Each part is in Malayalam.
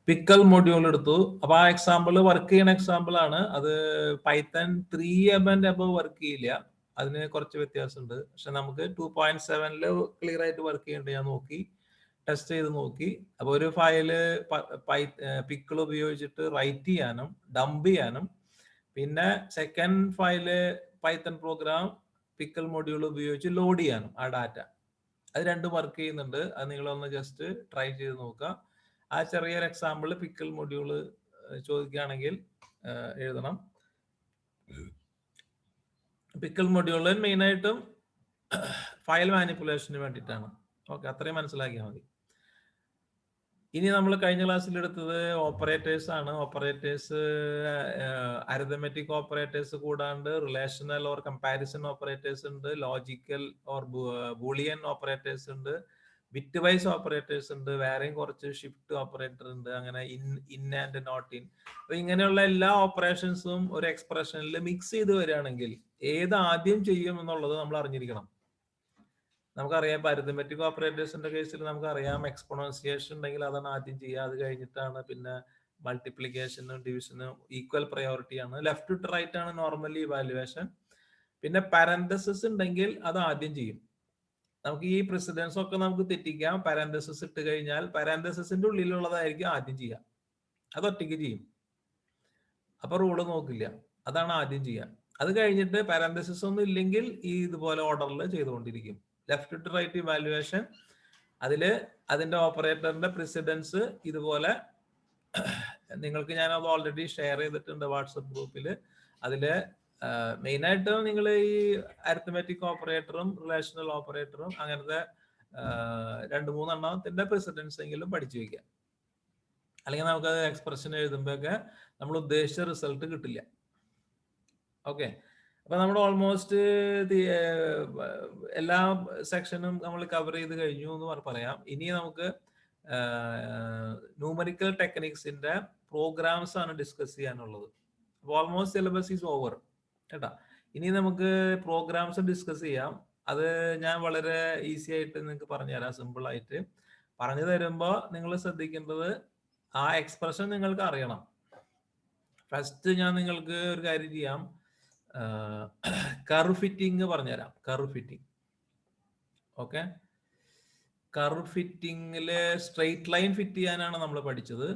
പിക്കൽ മൊഡ്യൂൾ എടുത്തു. അപ്പൊ ആ എക്സാമ്പിൾ വർക്ക് ചെയ്യുന്ന എക്സാമ്പിൾ ആണ് അത്. പൈത്തൺ 3M above വർക്ക് ചെയ്യില്ല, അതിന് കുറച്ച് വ്യത്യാസമുണ്ട്. പക്ഷെ നമുക്ക് 2.7 ക്ലിയർ ആയിട്ട് വർക്ക് ചെയ്യേണ്ടത് ഞാൻ നോക്കി, ടെസ്റ്റ് ചെയ്ത് നോക്കി. അപ്പൊ ഒരു ഫയല് പിക്കിൾ ഉപയോഗിച്ചിട്ട് റൈറ്റ് ചെയ്യാനും ഡംപ് ചെയ്യാനും, പിന്നെ second file Python programme pickle module ഉപയോഗിച്ച് ലോഡ് ചെയ്യാനും ആ ഡാറ്റ, അത് രണ്ടും വർക്ക് ചെയ്യുന്നുണ്ട്. അത് നിങ്ങളൊന്ന് ജസ്റ്റ് ട്രൈ ചെയ്ത് നോക്കുക. ആ ചെറിയൊരു എക്സാമ്പിൾ പിക്കൽ മൊഡ്യൂള് ചോദിക്കുകയാണെങ്കിൽ എഴുതണം. പിക്കൽ മൊഡ്യൂള് മെയിനായിട്ടും ഫയൽ മാനിപ്പുലേഷന് വേണ്ടിയിട്ടാണ്. ഓക്കെ, അത്രയും മനസ്സിലാക്കിയാൽ മതി. ഇനി നമ്മൾ കഴിഞ്ഞ ക്ലാസ്സിൽ എടുത്തത് ഓപ്പറേറ്റേഴ്സ് ആണ്. ഓപ്പറേറ്റേഴ്സ് അരിതമെറ്റിക് ഓപ്പറേറ്റേഴ്സ് കൂടാണ്ട് റിലേഷണൽ ഓർ കമ്പാരിസൺ ഓപ്പറേറ്റേഴ്സ് ഉണ്ട്, ലോജിക്കൽ ഓർ ബൂളിയൻ ഓപ്പറേറ്റേഴ്സ് ഉണ്ട്, ബിറ്റ് വൈസ് ഓപ്പറേറ്റേഴ്സ് ഉണ്ട്, വേറെയും കുറച്ച് ഷിഫ്റ്റ് ഓപ്പറേറ്റർ ഉണ്ട്, അങ്ങനെ ഇൻ ആൻഡ് നോട്ട് ഇൻ. അപ്പൊ ഇങ്ങനെയുള്ള എല്ലാ ഓപ്പറേഷൻസും ഒരു എക്സ്പ്രഷനിൽ മിക്സ് ചെയ്ത് വരികയാണെങ്കിൽ ഏത് ആദ്യം ചെയ്യും എന്നുള്ളത് നമ്മൾ അറിഞ്ഞിരിക്കണം. നമുക്കറിയാം, ഇപ്പൊ അരിതമെറ്റിക് ഓപ്പറേറ്റേഴ്സിന്റെ കേസിൽ നമുക്കറിയാം എക്സ്പോണൻസിയേഷൻ ഉണ്ടെങ്കിൽ അതാണ് ആദ്യം ചെയ്യുക. അത് കഴിഞ്ഞിട്ടാണ് പിന്നെ മൾട്ടിപ്ലിക്കേഷനും ഡിവിഷനും ഈക്വൽ പ്രയോറിറ്റി ആണ്. ലെഫ്റ്റ് ടു റൈറ്റ് ആണ് നോർമലി ഇവാലുവേഷൻ. പിന്നെ പാരന്തസിസ് ഉണ്ടെങ്കിൽ അത് ആദ്യം ചെയ്യും. നമുക്ക് ഈ പ്രിസിഡൻസ് ഒക്കെ നമുക്ക് തെറ്റിക്കാം. പാരന്തസിസ് ഇട്ട് കഴിഞ്ഞാൽ പാരന്തസിന്റെ ഉള്ളിലുള്ളതായിരിക്കും ആദ്യം ചെയ്യുക, അത് ഒറ്റയ്ക്ക് ചെയ്യും. അപ്പൊ റൂള് നോക്കില്ല, അതാണ് ആദ്യം ചെയ്യുക. അത് കഴിഞ്ഞിട്ട് പാരന്തസിസ് ഒന്നും ഇല്ലെങ്കിൽ ഈ ഇതുപോലെ ഓർഡറിൽ ചെയ്തുകൊണ്ടിരിക്കും. ലെഫ്റ്റ് ടു റൈറ്റ് ഇവാലുവേഷൻ, അതില് അതിന്റെ ഓപ്പറേറ്ററിന്റെ പ്രിസിഡൻസ് ഇതുപോലെ നിങ്ങൾക്ക് ഞാൻ അത് ഓൾറെഡി ഷെയർ ചെയ്തിട്ടുണ്ട് വാട്സപ്പ് ഗ്രൂപ്പിൽ. അതില് മെയിനായിട്ട് നിങ്ങൾ ഈ അരിത്തമെറ്റിക് ഓപ്പറേറ്ററും റിലേഷണൽ ഓപ്പറേറ്ററും അങ്ങനത്തെ 2-3 എണ്ണത്തിന്റെ പ്രിസിഡൻസ് എങ്കിലും പഠിച്ചു വയ്ക്കുക. അല്ലെങ്കിൽ നമുക്ക് എക്സ്പ്രഷൻ എഴുതുമ്പോഴൊക്കെ നമ്മൾ ഉദ്ദേശിച്ച റിസൾട്ട് കിട്ടില്ല. ഓക്കെ, അപ്പൊ നമ്മൾ ഓൾമോസ്റ്റ് എല്ലാ സെക്ഷനും നമ്മൾ കവർ ചെയ്ത് കഴിഞ്ഞു എന്ന് പറയാം. ഇനി നമുക്ക് ന്യൂമറിക്കൽ ടെക്നിക്സിന്റെ പ്രോഗ്രാംസ് ആണ് ഡിസ്കസ് ചെയ്യാനുള്ളത്. ഓൾമോസ്റ്റ് സിലബസ് ഈസ് ഓവർ കേട്ടാ. ഇനി നമുക്ക് പ്രോഗ്രാംസ് ഡിസ്കസ് ചെയ്യാം. അത് ഞാൻ വളരെ ഈസി ആയിട്ട് നിങ്ങൾക്ക് പറഞ്ഞുതരാം. സിമ്പിൾ ആയിട്ട് പറഞ്ഞു തരുമ്പോൾ നിങ്ങൾ ശ്രദ്ധിക്കേണ്ടത് ആ എക്സ്പ്രഷൻ നിങ്ങൾക്ക് അറിയണം. ഫസ്റ്റ് ഞാൻ നിങ്ങൾക്ക് ഒരു കാര്യം ചെയ്യാം, കർവ് ഫിറ്റിംഗ് പറഞ്ഞുതരാം. Curve fitting, okay. കർവ് ഫിറ്റിംഗില് സ്ട്രെയിറ്റ് ലൈൻ ഫിറ്റ് ചെയ്യാനാണ് നമ്മൾ പഠിച്ചത്.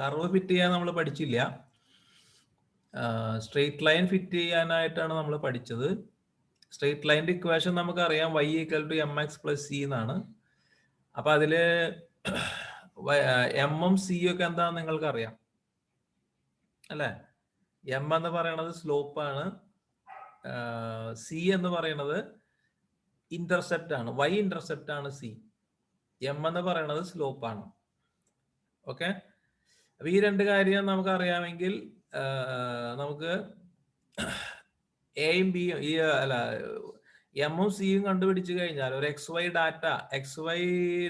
കർവ് ഫിറ്റ് ചെയ്യാൻ നമ്മൾ പഠിച്ചില്ല. സ്ട്രെയിറ്റ് ലൈൻ ഫിറ്റ് ചെയ്യാനായിട്ടാണ് നമ്മൾ പഠിച്ചത്. സ്ട്രെയിറ്റ് ലൈൻ്റെ ഇക്വേഷൻ നമുക്കറിയാം, y = mx + c എന്നാണ്. അപ്പൊ അതില് എമ്മും സിയും ഒക്കെ എന്താണെന്ന് നിങ്ങൾക്ക് അറിയാം അല്ലെ. എം എന്ന് പറയുന്നത് സ്ലോപ്പ് ആണ്, സി എന്ന് പറയുന്നത് ഇന്റർസെപ്റ്റ് ആണ്, y ഇന്റർസെപ്റ്റ് ആണ് സി. എം എന്ന് പറയുന്നത് സ്ലോപ്പ് ആണ്. ഓക്കെ, അപ്പൊ ഈ രണ്ട് കാര്യം നമുക്ക് അറിയാമെങ്കിൽ നമുക്ക് എയും ബിയും ഈ എമ്മും സിയും കണ്ടുപിടിച്ചു കഴിഞ്ഞാൽ ഒരു XY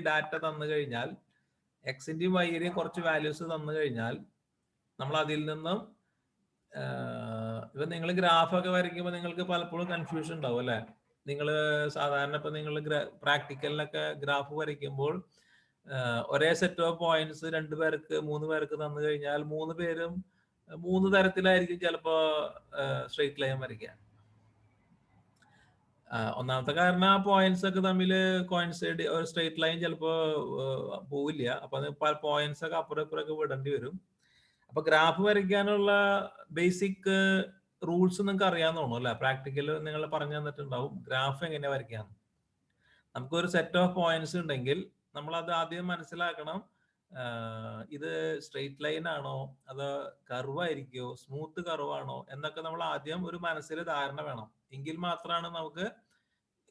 ഡാറ്റ തന്നു കഴിഞ്ഞാൽ, എക്സിന്റെയും വൈയുടെയും കുറച്ച് വാല്യൂസ് തന്നു കഴിഞ്ഞാൽ നമ്മൾ അതിൽ നിന്നും ഇപ്പൊ നിങ്ങൾ ഗ്രാഫൊക്കെ വരയ്ക്കുമ്പോൾ നിങ്ങൾക്ക് പലപ്പോഴും കൺഫ്യൂഷൻ ഉണ്ടാവും അല്ലെ. നിങ്ങൾ സാധാരണ ഇപ്പൊ നിങ്ങൾ പ്രാക്ടിക്കലിനൊക്കെ ഗ്രാഫ് വരയ്ക്കുമ്പോൾ ഒരേ സെറ്റ് ഓഫ് പോയിന്റ്സ് 2 പേർക്ക് 3 പേർക്ക് തന്നു കഴിഞ്ഞാൽ 3 പേരും 3 തരത്തിലായിരിക്കും ചിലപ്പോ സ്ട്രെയിറ്റ് ലൈൻ വരയ്ക്കുക. ഒന്നാമത്തെ കാരണം ആ പോയിന്റ്സ് ഒക്കെ തമ്മിൽ കോയിൻസൈഡ്, ഒരു സ്ട്രെയിറ്റ് ലൈൻ ചിലപ്പോ പോവില്ല. അപ്പൊ അത് പോയിന്റ്സ് ഒക്കെ അപ്പുറം ഇപ്പുറമൊക്കെ വിടേണ്ടി വരും. അപ്പൊ ഗ്രാഫ് വരയ്ക്കാനുള്ള ബേസിക് റൂൾസ് നിങ്ങൾക്ക് അറിയാന്ന് തോന്നുന്നു അല്ലെ. പ്രാക്ടിക്കൽ നിങ്ങൾ പറഞ്ഞു തന്നിട്ടുണ്ടാവും ഗ്രാഫ് എങ്ങനെ വരയ്ക്കാം. നമുക്കൊരു സെറ്റ് ഓഫ് പോയിന്റ്സ് ഉണ്ടെങ്കിൽ നമ്മൾ അത് ആദ്യം മനസ്സിലാക്കണം, ഇത് സ്ട്രെയിറ്റ് ലൈൻ ആണോ അതോ കർവ് ആയിരിക്കോ, സ്മൂത്ത് കർവ് ആണോ എന്നൊക്കെ നമ്മൾ ആദ്യം ഒരു മനസ്സിൽ ധാരണ വേണം. എങ്കിൽ മാത്രമാണ് നമുക്ക്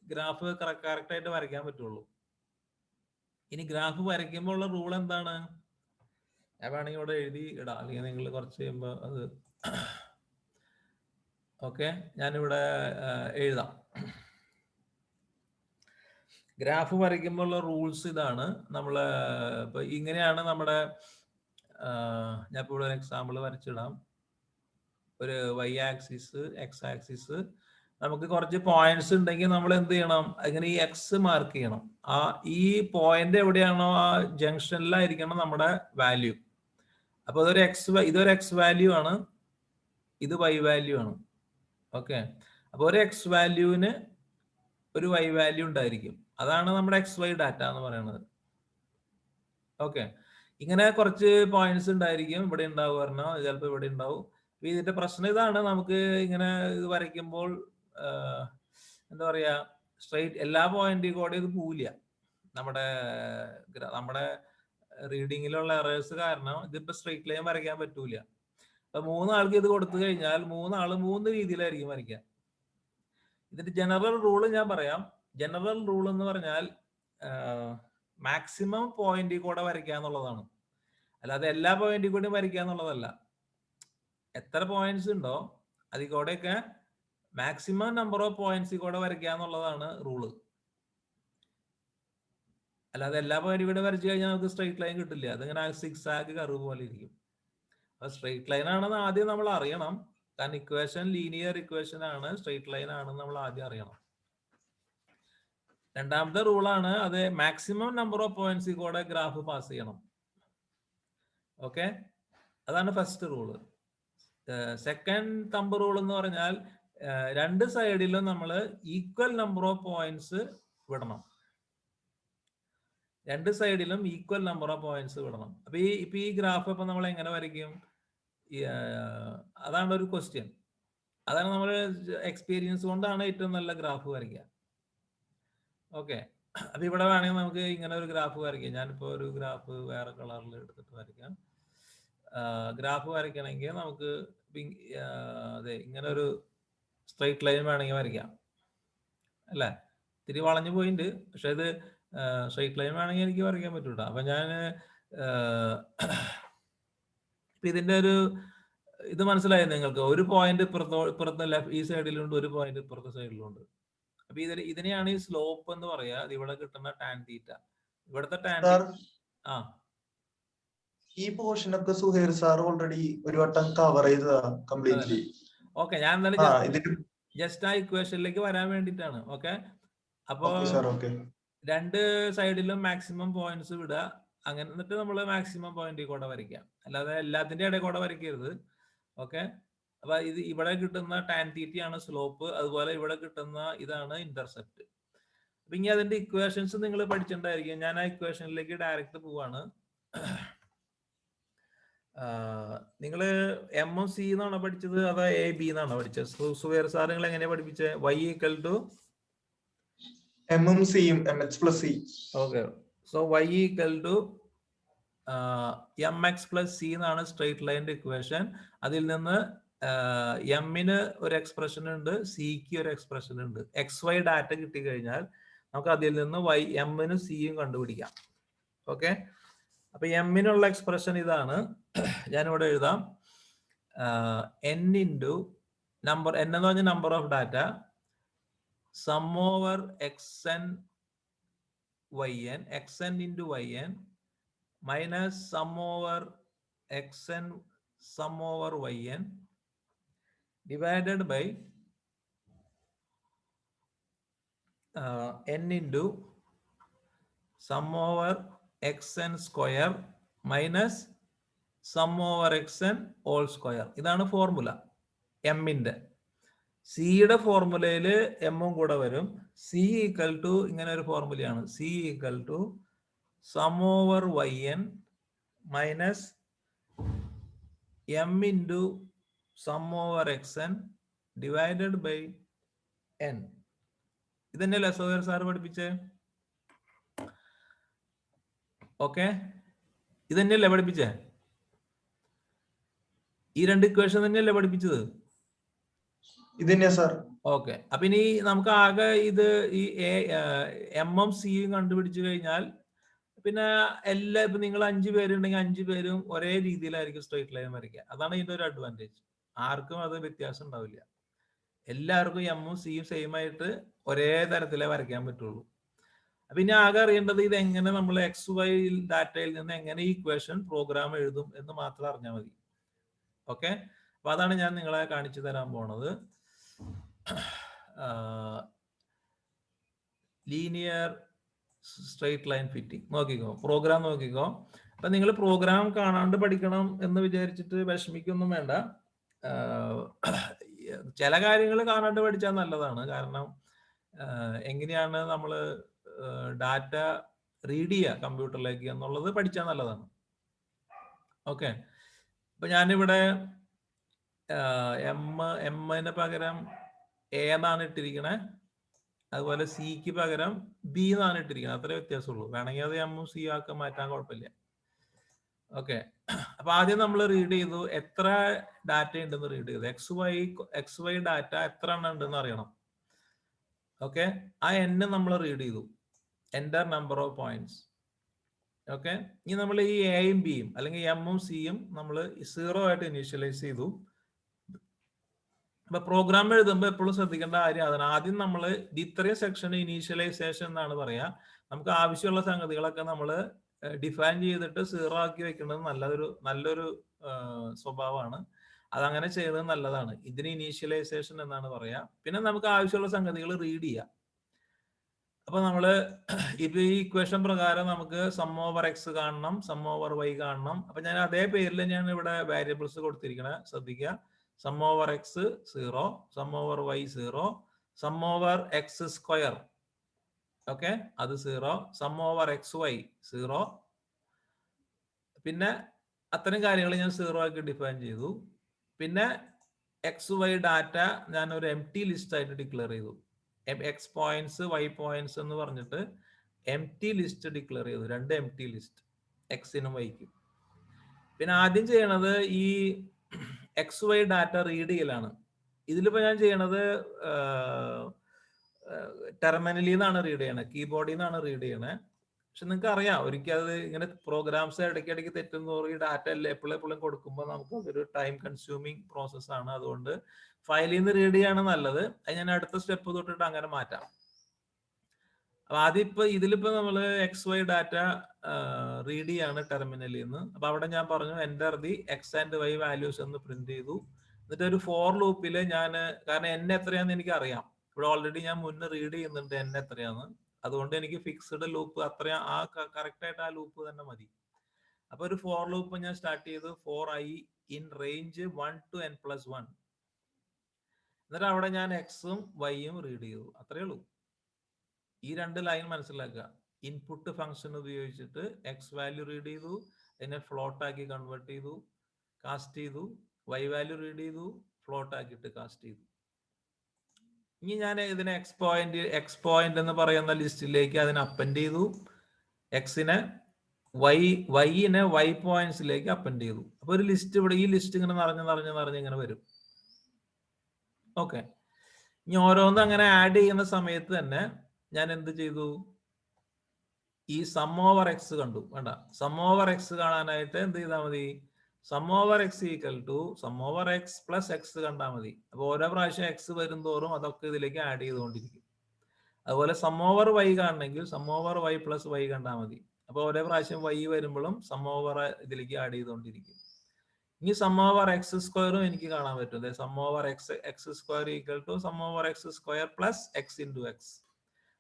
ഗ്രാഫ് കറക്റ്റ് ആയിട്ട് വരയ്ക്കാൻ പറ്റുള്ളൂ. ഇനി ഗ്രാഫ് വരയ്ക്കുമ്പോൾ ഉള്ള റൂൾ എന്താണ് ഞാൻ വേണമെങ്കിൽ ഇവിടെ എഴുതി ഇടാം, അല്ലെങ്കിൽ നിങ്ങൾ കുറച്ച് കഴിയുമ്പോൾ അത് ഓക്കെ ഞാനിവിടെ എഴുതാം. ഗ്രാഫ് വരയ്ക്കുമ്പോൾ ഉള്ള റൂൾസ് ഇതാണ്. നമ്മള് ഇപ്പൊ ഇങ്ങനെയാണ് നമ്മുടെ, ഞാൻ ഇപ്പോൾ ഇവിടെ ഒരു എക്സാമ്പിൾ വരച്ചിടാം. ഒരു y ആക്സിസ്, x ആക്സിസ്, നമുക്ക് കുറച്ച് പോയിന്റ്സ് ഉണ്ടെങ്കിൽ നമ്മൾ എന്ത് ചെയ്യണം, അങ്ങനെ ഈ എക്സ് മാർക്ക് ചെയ്യണം. ഈ പോയിന്റ് എവിടെയാണോ ആ ജംഗ്ഷനിലായിരിക്കണം നമ്മുടെ വാല്യൂ. അപ്പൊ ഇതൊരു എക്സ് വാല്യൂ ആണ്, ഇത് വൈ വാല്യൂ ആണ്. ഓക്കെ, അപ്പൊ ഒരു എക്സ് വാല്യൂവിന് ഒരു വൈ വാല്യൂ ഉണ്ടായിരിക്കും. അതാണ് നമ്മുടെ എക്സ് വൈ ഡാറ്റ എന്ന് പറയുന്നത്. ഓക്കെ, ഇങ്ങനെ കുറച്ച് പോയിന്റ്സ് ഉണ്ടായിരിക്കും. ഇവിടെ ഉണ്ടാവും പറഞ്ഞാൽ ചിലപ്പോൾ ഇവിടെ ഉണ്ടാവും. ഇതിന്റെ പ്രശ്നം ഇതാണ്, നമുക്ക് ഇങ്ങനെ ഇത് വരയ്ക്കുമ്പോൾ എന്താ പറയാ, സ്ട്രൈറ്റ് എല്ലാ പോയിന്റിൽ കൂടെ ഇത് പോവില്ല. നമ്മുടെ റീഡിങ്ങിലുള്ള എറേഴ്സ് കാരണം ഇതിപ്പോ സ്ട്രൈറ്റ് ലൈൻ വരയ്ക്കാൻ പറ്റൂല. അപ്പൊ 3 ആൾക്ക് ഇത് കൊടുത്തു കഴിഞ്ഞാൽ 3 ആള് 3 രീതിയിലായിരിക്കും വരയ്ക്കുക. ഇതിന്റെ ജനറൽ റൂള് ഞാൻ പറയാം. ജനറൽ റൂൾ എന്ന് പറഞ്ഞാൽ മാക്സിമം പോയിന്റിൽ കൂടെ വരയ്ക്കുക എന്നുള്ളതാണ്. അല്ലാതെ എല്ലാ പോയിന്റിൽ കൂടെയും വരയ്ക്കുക എന്നുള്ളതല്ല. എത്ര പോയിന്റ്സ് ഉണ്ടോ അതിൽ കൂടെയൊക്കെ മാക്സിമം നമ്പർ ഓഫ് പോയിന്റ്സിൽ കൂടെ വരയ്ക്കുക എന്നുള്ളതാണ് റൂള്. അല്ലാതെ എല്ലാ പോയിന്റും കൂടെ വരച്ചു കഴിഞ്ഞാൽ നമുക്ക് സ്ട്രൈറ്റ് ലൈൻ കിട്ടില്ല. അതിങ്ങനെ സിക്സ് ആഗ് കർവ് പോലെ ഇരിക്കും. അപ്പൊ സ്ട്രൈറ്റ് ലൈൻ ആണെന്ന് ആദ്യം നമ്മൾ അറിയണം. കാരണം ഇക്വേഷൻ ലീനിയർ ഇക്വേഷൻ ആണ്, സ്ട്രൈറ്റ് ലൈൻ ആണെന്ന് നമ്മൾ ആദ്യം അറിയണം. രണ്ടാമത്തെ റൂളാണ് അത് മാക്സിമം നമ്പർ ഓഫ് പോയിന്റ്സിൽ കൂടെ ഗ്രാഫ് പാസ് ചെയ്യണം. ഓക്കെ, അതാണ് first rule. Second thumb rule എന്ന് പറഞ്ഞാൽ രണ്ട് സൈഡിലും നമ്മൾ ഈക്വൽ നമ്പർ ഓഫ് പോയിന്റ്സ് വിടണം. രണ്ട് സൈഡിലും ഈക്വൽ നമ്പർ ഓഫ് പോയിന്റ്സ് വിടണം. അപ്പൊ ഈ ഗ്രാഫ് ഇപ്പൊ നമ്മൾ എങ്ങനെ വരയ്ക്കും? അതാണ് ഒരു ക്വസ്റ്റ്യൻ. അതാണ് നമ്മൾ എക്സ്പീരിയൻസ് കൊണ്ടാണ് ഏറ്റവും നല്ല ഗ്രാഫ് വരയ്ക്കുക. ഓക്കെ, അപ്പൊ ഇവിടെ വേണമെങ്കിൽ നമുക്ക് ഇങ്ങനെ ഒരു ഗ്രാഫ് വരയ്ക്കാം. ഞാനിപ്പോ ഒരു ഗ്രാഫ് വേറെ കളറിൽ എടുത്തിട്ട് വരയ്ക്കാം. ഗ്രാഫ് വരയ്ക്കണമെങ്കിൽ നമുക്ക് അതെ ഇങ്ങനെ ഒരു സ്ട്രൈറ്റ് ലൈൻ വേണമെങ്കിൽ വരയ്ക്കാം അല്ലേ? ഇത്തിരി വളഞ്ഞു പോയിട്ടുണ്ട്, പക്ഷെ ഇത് സ്ട്രൈറ്റ് ലൈൻ വേണമെങ്കിൽ എനിക്ക് വരയ്ക്കാൻ പറ്റൂട്ടോ. അപ്പൊ ഞാൻ ഇതിന്റെ ഒരു ഇത് മനസ്സിലായി നിങ്ങൾക്ക്? ഒരു പോയിന്റ് ഇപ്പുറത്തെ ലെഫ്റ്റ് ഈ സൈഡിലുണ്ട്, ഒരു പോയിന്റ് ഇപ്പുറത്തെ സൈഡിലുണ്ട്. അപ്പൊ ഇതിനെയാണ് ഈ സ്ലോപ്പ് എന്ന് പറയാ. ഇവിടെ കിട്ടുന്ന ടാൻ തീറ്റ, ഇവിടുത്തെ ടാൻ ആ ഈ പോർഷൻ ഒക്കെ സുഹൈർ സാർ ഓൾറെഡി ഒരു വട്ടം കവർ ചെയ്തതാ കംപ്ലീറ്റ്ലി. ഓക്കെ, ഞാൻ എന്തായാലും ജസ്റ്റ് ആ ഇക്വേഷനിലേക്ക് വരാൻ വേണ്ടിട്ടാണ്. ഓക്കെ, അപ്പൊ രണ്ട് സൈഡിലും മാക്സിമം പോയിന്റ്സ് വിടുക. അങ്ങനെ എന്നിട്ട് നമ്മൾ മാക്സിമം പോയിന്റിൽ കൂടെ വരയ്ക്കാം. അല്ലാതെ എല്ലാത്തിന്റെ ഇടയിൽ കൂടെ വരയ്ക്കരുത്. ഓക്കെ, അപ്പൊ ഇവിടെ കിട്ടുന്ന ടാൻ തീറ്റയാണ് സ്ലോപ്പ്. അതുപോലെ ഇവിടെ കിട്ടുന്ന ഇതാണ് ഇന്റർസെപ്റ്റ്. അപ്പൊ ഇനി അതിന്റെ ഇക്വേഷൻസ് നിങ്ങൾ പഠിച്ചിട്ടുണ്ടായിരിക്കും. ഞാൻ ആ ഇക്വേഷനിലേക്ക് ഡയറക്റ്റ് പോവാണ്. നിങ്ങള് MMC എന്നാണോ പഠിച്ചത് അതോ AB എന്നാണോ പഠിച്ചത്? സുഹൈർ സാർ നിങ്ങൾ എങ്ങനെയാ പഠിപ്പിച്ചത്? Y ഈക്വൽ ടു MMCയും MH+C. Okay, so Y equal to MX+C എന്നാണ് സ്ട്രൈറ്റ് ലൈൻ്റെ ഇക്വേഷൻ. അതിൽ നിന്ന് എമ്മിന് ഒരു എക്സ്പ്രഷൻ ഉണ്ട്, സിക്ക് ഒരു എക്സ്പ്രഷൻ ഉണ്ട്. XY ഡാറ്റ കിട്ടിക്കഴിഞ്ഞാൽ നമുക്ക് അതിൽ നിന്ന് എമ്മിനും സിയും കണ്ടുപിടിക്കാം. ഓക്കെ, അപ്പൊ എമ്മിനുള്ള എക്സ്പ്രഷൻ ഇതാണ്. ഞാനിവിടെ എഴുതാം. n ഇൻറ്റു നമ്പർ, n എന്ന് പറഞ്ഞ number of data, sum over xn yn, xn into yn minus sum over xn sum over yn divided by n into sum over xn square minus sum over xn all square. ഇതാണ് ഫോർമുല എമ്മിന്റെ. സിയുടെ ഫോർമുലയിൽ എമ്മും കൂടെ വരും. സി ഈക്വൽ ടു ഇങ്ങനെ ഒരു ഫോർമുലയാണ്. C equal to sum over yn minus M into sum over xn divided by n. ഇതന്നെയല്ലേ സുഹൈർ സാർ പഠിപ്പിച്ചേ? ഓക്കെ, ഇതന്നെയല്ലേ പഠിപ്പിച്ചേ? ഈ രണ്ട് ഇക്വേഷൻ തന്നെയല്ലേ പഠിപ്പിച്ചത്? ഇതന്നെയാ സാർ. ഓക്കെ, അപ്പൊ ഇനി നമുക്ക് ആകെ ഇത് ഈ എമ്മും സിയും കണ്ടുപിടിച്ചു കഴിഞ്ഞാൽ പിന്നെ ഇപ്പൊ നിങ്ങൾ 5 പേരുണ്ടെങ്കിൽ 5 പേരും ഒരേ രീതിയിലായിരിക്കും സ്ട്രൈറ്റ് ലൈൻ വരയ്ക്കുക. അതാണ് ഇതിന്റെ ഒരു അഡ്വാൻറ്റേജ്. ആർക്കും അത് വ്യത്യാസം ഉണ്ടാവില്ല. എല്ലാവർക്കും എമ്മും സിയും സെയിം ആയിട്ട് ഒരേ തരത്തിലേ വരയ്ക്കാൻ പറ്റുള്ളൂ. അപ്പൊ ഇനി ആകെ അറിയേണ്ടത് ഇത് എങ്ങനെ നമ്മൾ XY ഡാറ്റയിൽ നിന്ന് എങ്ങനെ ഈ ഇക്വേഷൻ പ്രോഗ്രാം എഴുതും എന്ന് മാത്രം അറിഞ്ഞാൽ മതി. ഓക്കെ, അപ്പൊ അതാണ് ഞാൻ നിങ്ങളെ കാണിച്ചു തരാൻ പോണത്. Linear straight line fitting. നോക്കിക്കോ, പ്രോഗ്രാം നോക്കിക്കോ. അപ്പൊ നിങ്ങൾ പ്രോഗ്രാം കാണാണ്ട് പഠിക്കണം എന്ന് വിചാരിച്ചിട്ട് വിഷമിക്കൊന്നും വേണ്ട. ചില കാര്യങ്ങൾ കാണാണ്ട് പഠിച്ചാൽ നല്ലതാണ്. കാരണം എങ്ങനെയാണ് നമ്മൾ ഡാറ്റ റീഡ് ചെയ്യുക കമ്പ്യൂട്ടറിലേക്ക് എന്നുള്ളത് പഠിച്ചാൽ നല്ലതാണ്. ഓക്കെ, ഇപ്പൊ ഞാനിവിടെ എമ്മിന് പകരം എ എന്നാണ് ഇട്ടിരിക്കണേ, അതുപോലെ സിക്ക് പകരം ബി എന്നാണ് ഇട്ടിരിക്കുന്നത്. അത്രേ വ്യത്യാസമുള്ളൂ. വേണമെങ്കിൽ അത് എമ്മും സി ആക്കി മാറ്റാൻ കുഴപ്പമില്ല. ഓക്കെ, അപ്പൊ ആദ്യം നമ്മൾ റീഡ് ചെയ്തു എത്ര ഡാറ്റ ഉണ്ടെന്ന് റീഡ് ചെയ്തു. എക്സ് വൈ ഡാറ്റ എത്ര എണ്ണം ഉണ്ടെന്ന് അറിയണം. ഓക്കെ, ആ എൻ നമ്മൾ റീഡ് ചെയ്തു. Enter number of points. Okay, ഇനി നമ്മൾ ഈ എയും ബിയും അല്ലെങ്കിൽ എമ്മും സിയും നമ്മൾ 0 ആയിട്ട് ഇനീഷ്യലൈസ് ചെയ്തു. അപ്പൊ പ്രോഗ്രാം എഴുതുമ്പോൾ എപ്പോഴും ശ്രദ്ധിക്കേണ്ട കാര്യം അതാണ്. ആദ്യം നമ്മൾ ഇത്രയും സെക്ഷൻ ഇനീഷ്യലൈസേഷൻ എന്നാണ് പറയാ. നമുക്ക് ആവശ്യമുള്ള സംഗതികളൊക്കെ നമ്മൾ ഡിഫൈൻ ചെയ്തിട്ട് 0 ആക്കി വെക്കുന്നത് നല്ലൊരു സ്വഭാവമാണ്. അതങ്ങനെ ചെയ്യുന്നത് നല്ലതാണ്. ഇതിന് ഇനീഷ്യലൈസേഷൻ എന്നാണ് പറയാ. പിന്നെ നമുക്ക് ആവശ്യമുള്ള സംഗതികൾ റീഡ് ചെയ്യാം. അപ്പൊ നമ്മള് ഇപ്പൊ ഈ ഇക്വേഷൻ പ്രകാരം നമുക്ക് സം ഓവർ എക്സ് കാണണം, സം ഓവർ വൈ കാണണം. അപ്പൊ ഞാൻ അതേ പേരിൽ ഞാൻ ഇവിടെ വേരിയബിൾസ് കൊടുത്തിരിക്കണ ശ്രദ്ധിക്കുക. Sum over X 0, sum over Y 0, sum over X square, okay, അത് 0, സം ഓവർ എക്സ് വൈ 0. പിന്നെ അത്തരം കാര്യങ്ങൾ ഞാൻ 0 ആക്കി ഡിഫൈൻ ചെയ്തു. പിന്നെ എക്സ് വൈ ഡാറ്റ ഞാൻ ഒരു എം ടി ലിസ്റ്റ് ആയിട്ട് ഡിക്ലെയർ ചെയ്തു. എക്സ് പോയിന്റ്സ് വൈ പോയിന്റ്സ് എന്ന് പറഞ്ഞിട്ട് എം ടി ലിസ്റ്റ് ഡിക്ലെയർ ചെയ്തു. 2 എം ടി ലിസ്റ്റ് എക്സിനും വൈക്കും. പിന്നെ ആദ്യം ചെയ്യണത് ഈ എക്സ് വൈ ഡാറ്റ റീഡ് ചെയ്യലാണ്. ഇതിലിപ്പോ ഞാൻ ചെയ്യണത് ടെർമിനലിൽ നിന്നാണ് റീഡ് ചെയ്യണത്, കീബോർഡിൽ നിന്നാണ് റീഡ് ചെയ്യണത്. പക്ഷെ നിങ്ങൾക്ക് അറിയാം, ഒരിക്കൽ അത് ഇങ്ങനെ പ്രോഗ്രാംസ് ഇടയ്ക്കിടയ്ക്ക് തെറ്റുന്നതോറും ഈ ഡാറ്റ എപ്പോഴും കൊടുക്കുമ്പോൾ നമുക്ക് അതൊരു ടൈം കൺസ്യൂമിങ് പ്രോസസ്സാണ്. അതുകൊണ്ട് ഫയലിൽ നിന്ന് റീഡ് ചെയ്യാണ് നല്ലത്. അത് ഞാൻ അടുത്ത സ്റ്റെപ്പ് തൊട്ടിട്ട് അങ്ങനെ മാറ്റാം. അപ്പൊ ആദ്യം ഇതിലിപ്പോ നമ്മൾ എക്സ് വൈ ഡാറ്റ റീഡ് ചെയ്യാണ് ടെർമിനലിൽ നിന്ന്. അപ്പൊ അവിടെ ഞാൻ പറഞ്ഞു enter the X and Y values എന്ന് പ്രിന്റ് ചെയ്തു. എന്നിട്ട് ഒരു ഫോർ ലൂപ്പിൽ ഞാൻ, കാരണം എൻ എത്രയാന്ന് എനിക്ക് അറിയാം, ഇവിടെ ഓൾറെഡി ഞാൻ മുന്നേ റീഡ് ചെയ്യുന്നുണ്ട് എൻ എത്രയാന്ന്. അതുകൊണ്ട് എനിക്ക് ഫിക്സ്ഡ് ലൂപ്പ് അത്രയും കറക്റ്റ് ആയിട്ട് ആ ലൂപ്പ് തന്നെ മതി. അപ്പൊ ഒരു ഫോർ ലൂപ്പ് ഞാൻ സ്റ്റാർട്ട് ചെയ്തു. For I in range 1 to n+1. എന്നിട്ട് അവിടെ ഞാൻ എക്സും വൈയും റീഡ് ചെയ്തു. അത്രേ ഉള്ളൂ. ഈ 2 ലൈൻ മനസ്സിലാക്കുക. ഇൻപുട്ട് ഫംഗ്ഷൻ ഉപയോഗിച്ചിട്ട് എക്സ് വാല്യൂ റീഡ് ചെയ്തു, അതിനെ ഫ്ലോട്ട് ആക്കി കൺവേർട്ട് ചെയ്തു, കാസ്റ്റ് ചെയ്തു. വൈ വാല്യൂ റീഡ് ചെയ്തു, ഫ്ലോട്ട് ആക്കിയിട്ട് കാസ്റ്റ് ചെയ്തു. ഇനി ഞാൻ ഇതിനെ എക്സ് പോയിന്റ് എന്ന് പറയുന്ന ലിസ്റ്റിലേക്ക് അതിനെ അപ്പൻഡ് ചെയ്തു. എക്സിനെ വൈനെ വൈ പോയിന്റ്സിലേക്ക് അപ്പൻഡ് ചെയ്തു. അപ്പൊ ഒരു ലിസ്റ്റ് ഇവിടെ, ഈ ലിസ്റ്റ് ഇങ്ങനെ നിറഞ്ഞ് ഇങ്ങനെ വരും. ഓക്കെ, ഇനി ഓരോന്നും അങ്ങനെ ആഡ് ചെയ്യുന്ന സമയത്ത് തന്നെ ഞാൻ എന്ത് ചെയ്തു, ഈ സം ഓവർ എക്സ് കണ്ടു. വേണ്ട, സം ഓവർ എക്സ് കാണാനായിട്ട് എന്ത് ചെയ്താൽ മതി, sum over X equal to sum over X plus X കണ്ടാൽ മതി. അപ്പൊ ഓരോ പ്രാവശ്യം എക്സ് വരും തോറും അതൊക്കെ ഇതിലേക്ക് ആഡ് ചെയ്തുകൊണ്ടിരിക്കും. അതുപോലെ സം ഓവർ വൈ കാണണമെങ്കിൽ sum over Y plus Y കണ്ടാൽ മതി. അപ്പൊ ഓരോ പ്രാവശ്യം വൈ വരുമ്പോഴും സം ഓവർ ഇതിലേക്ക് ആഡ് ചെയ്തുകൊണ്ടിരിക്കും. ഇനി സം ഓവർ എക്സ് സ്ക്വയറും എനിക്ക് കാണാൻ പറ്റും. Sum over X square equal to sum over X square plus X into X.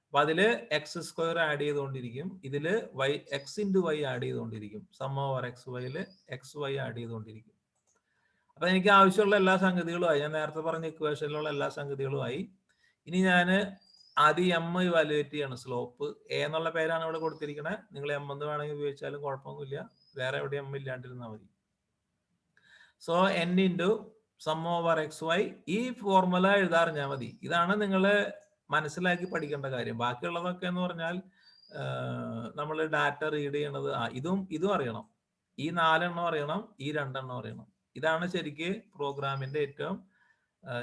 അപ്പൊ അതില് എക്സ് സ്ക്വയർ ആഡ് ചെയ്തുകൊണ്ടിരിക്കും, ഇതില് Y X into Y add ചെയ്തുകൊണ്ടിരിക്കും. സം ഓവർ എക്സ് വൈയില് എക്സ് വൈ ആഡ് ചെയ്തുകൊണ്ടിരിക്കും. അപ്പൊ എനിക്ക് ആവശ്യമുള്ള എല്ലാ സംഗതികളുമായി, ഞാൻ നേരത്തെ പറഞ്ഞ ഇക്വേഷനിലുള്ള എല്ലാ സംഗതികളുമായി. ഇനി ഞാൻ ആദ്യം എം ഇവാലുവേറ്റ് ചെയ്യണം. സ്ലോപ്പ് എ എന്നുള്ള പേരാണ് ഇവിടെ കൊടുത്തിരിക്കുന്നത്. നിങ്ങൾ എം എന്ന് വേണമെങ്കിൽ ഉപയോഗിച്ചാലും കുഴപ്പമൊന്നുമില്ല, വേറെ എവിടെ എം ഇല്ലാണ്ടിരുന്നാൽ മതി. So N into sum over X Y. ഈ ഫോർമുല എഴുതാറിഞ്ഞാൽ മതി. ഇതാണ് നിങ്ങൾ മനസ്സിലാക്കി പഠിക്കേണ്ട കാര്യം. ബാക്കിയുള്ളതൊക്കെ എന്ന് പറഞ്ഞാൽ നമ്മൾ ഡാറ്റ റീഡ് ചെയ്യണത്, ഇതും അറിയണം. ഈ 4 എണ്ണം അറിയണം, ഈ 2 എണ്ണം അറിയണം. ഇതാണ് ശരിക്ക് പ്രോഗ്രാമിന്റെ ഏറ്റവും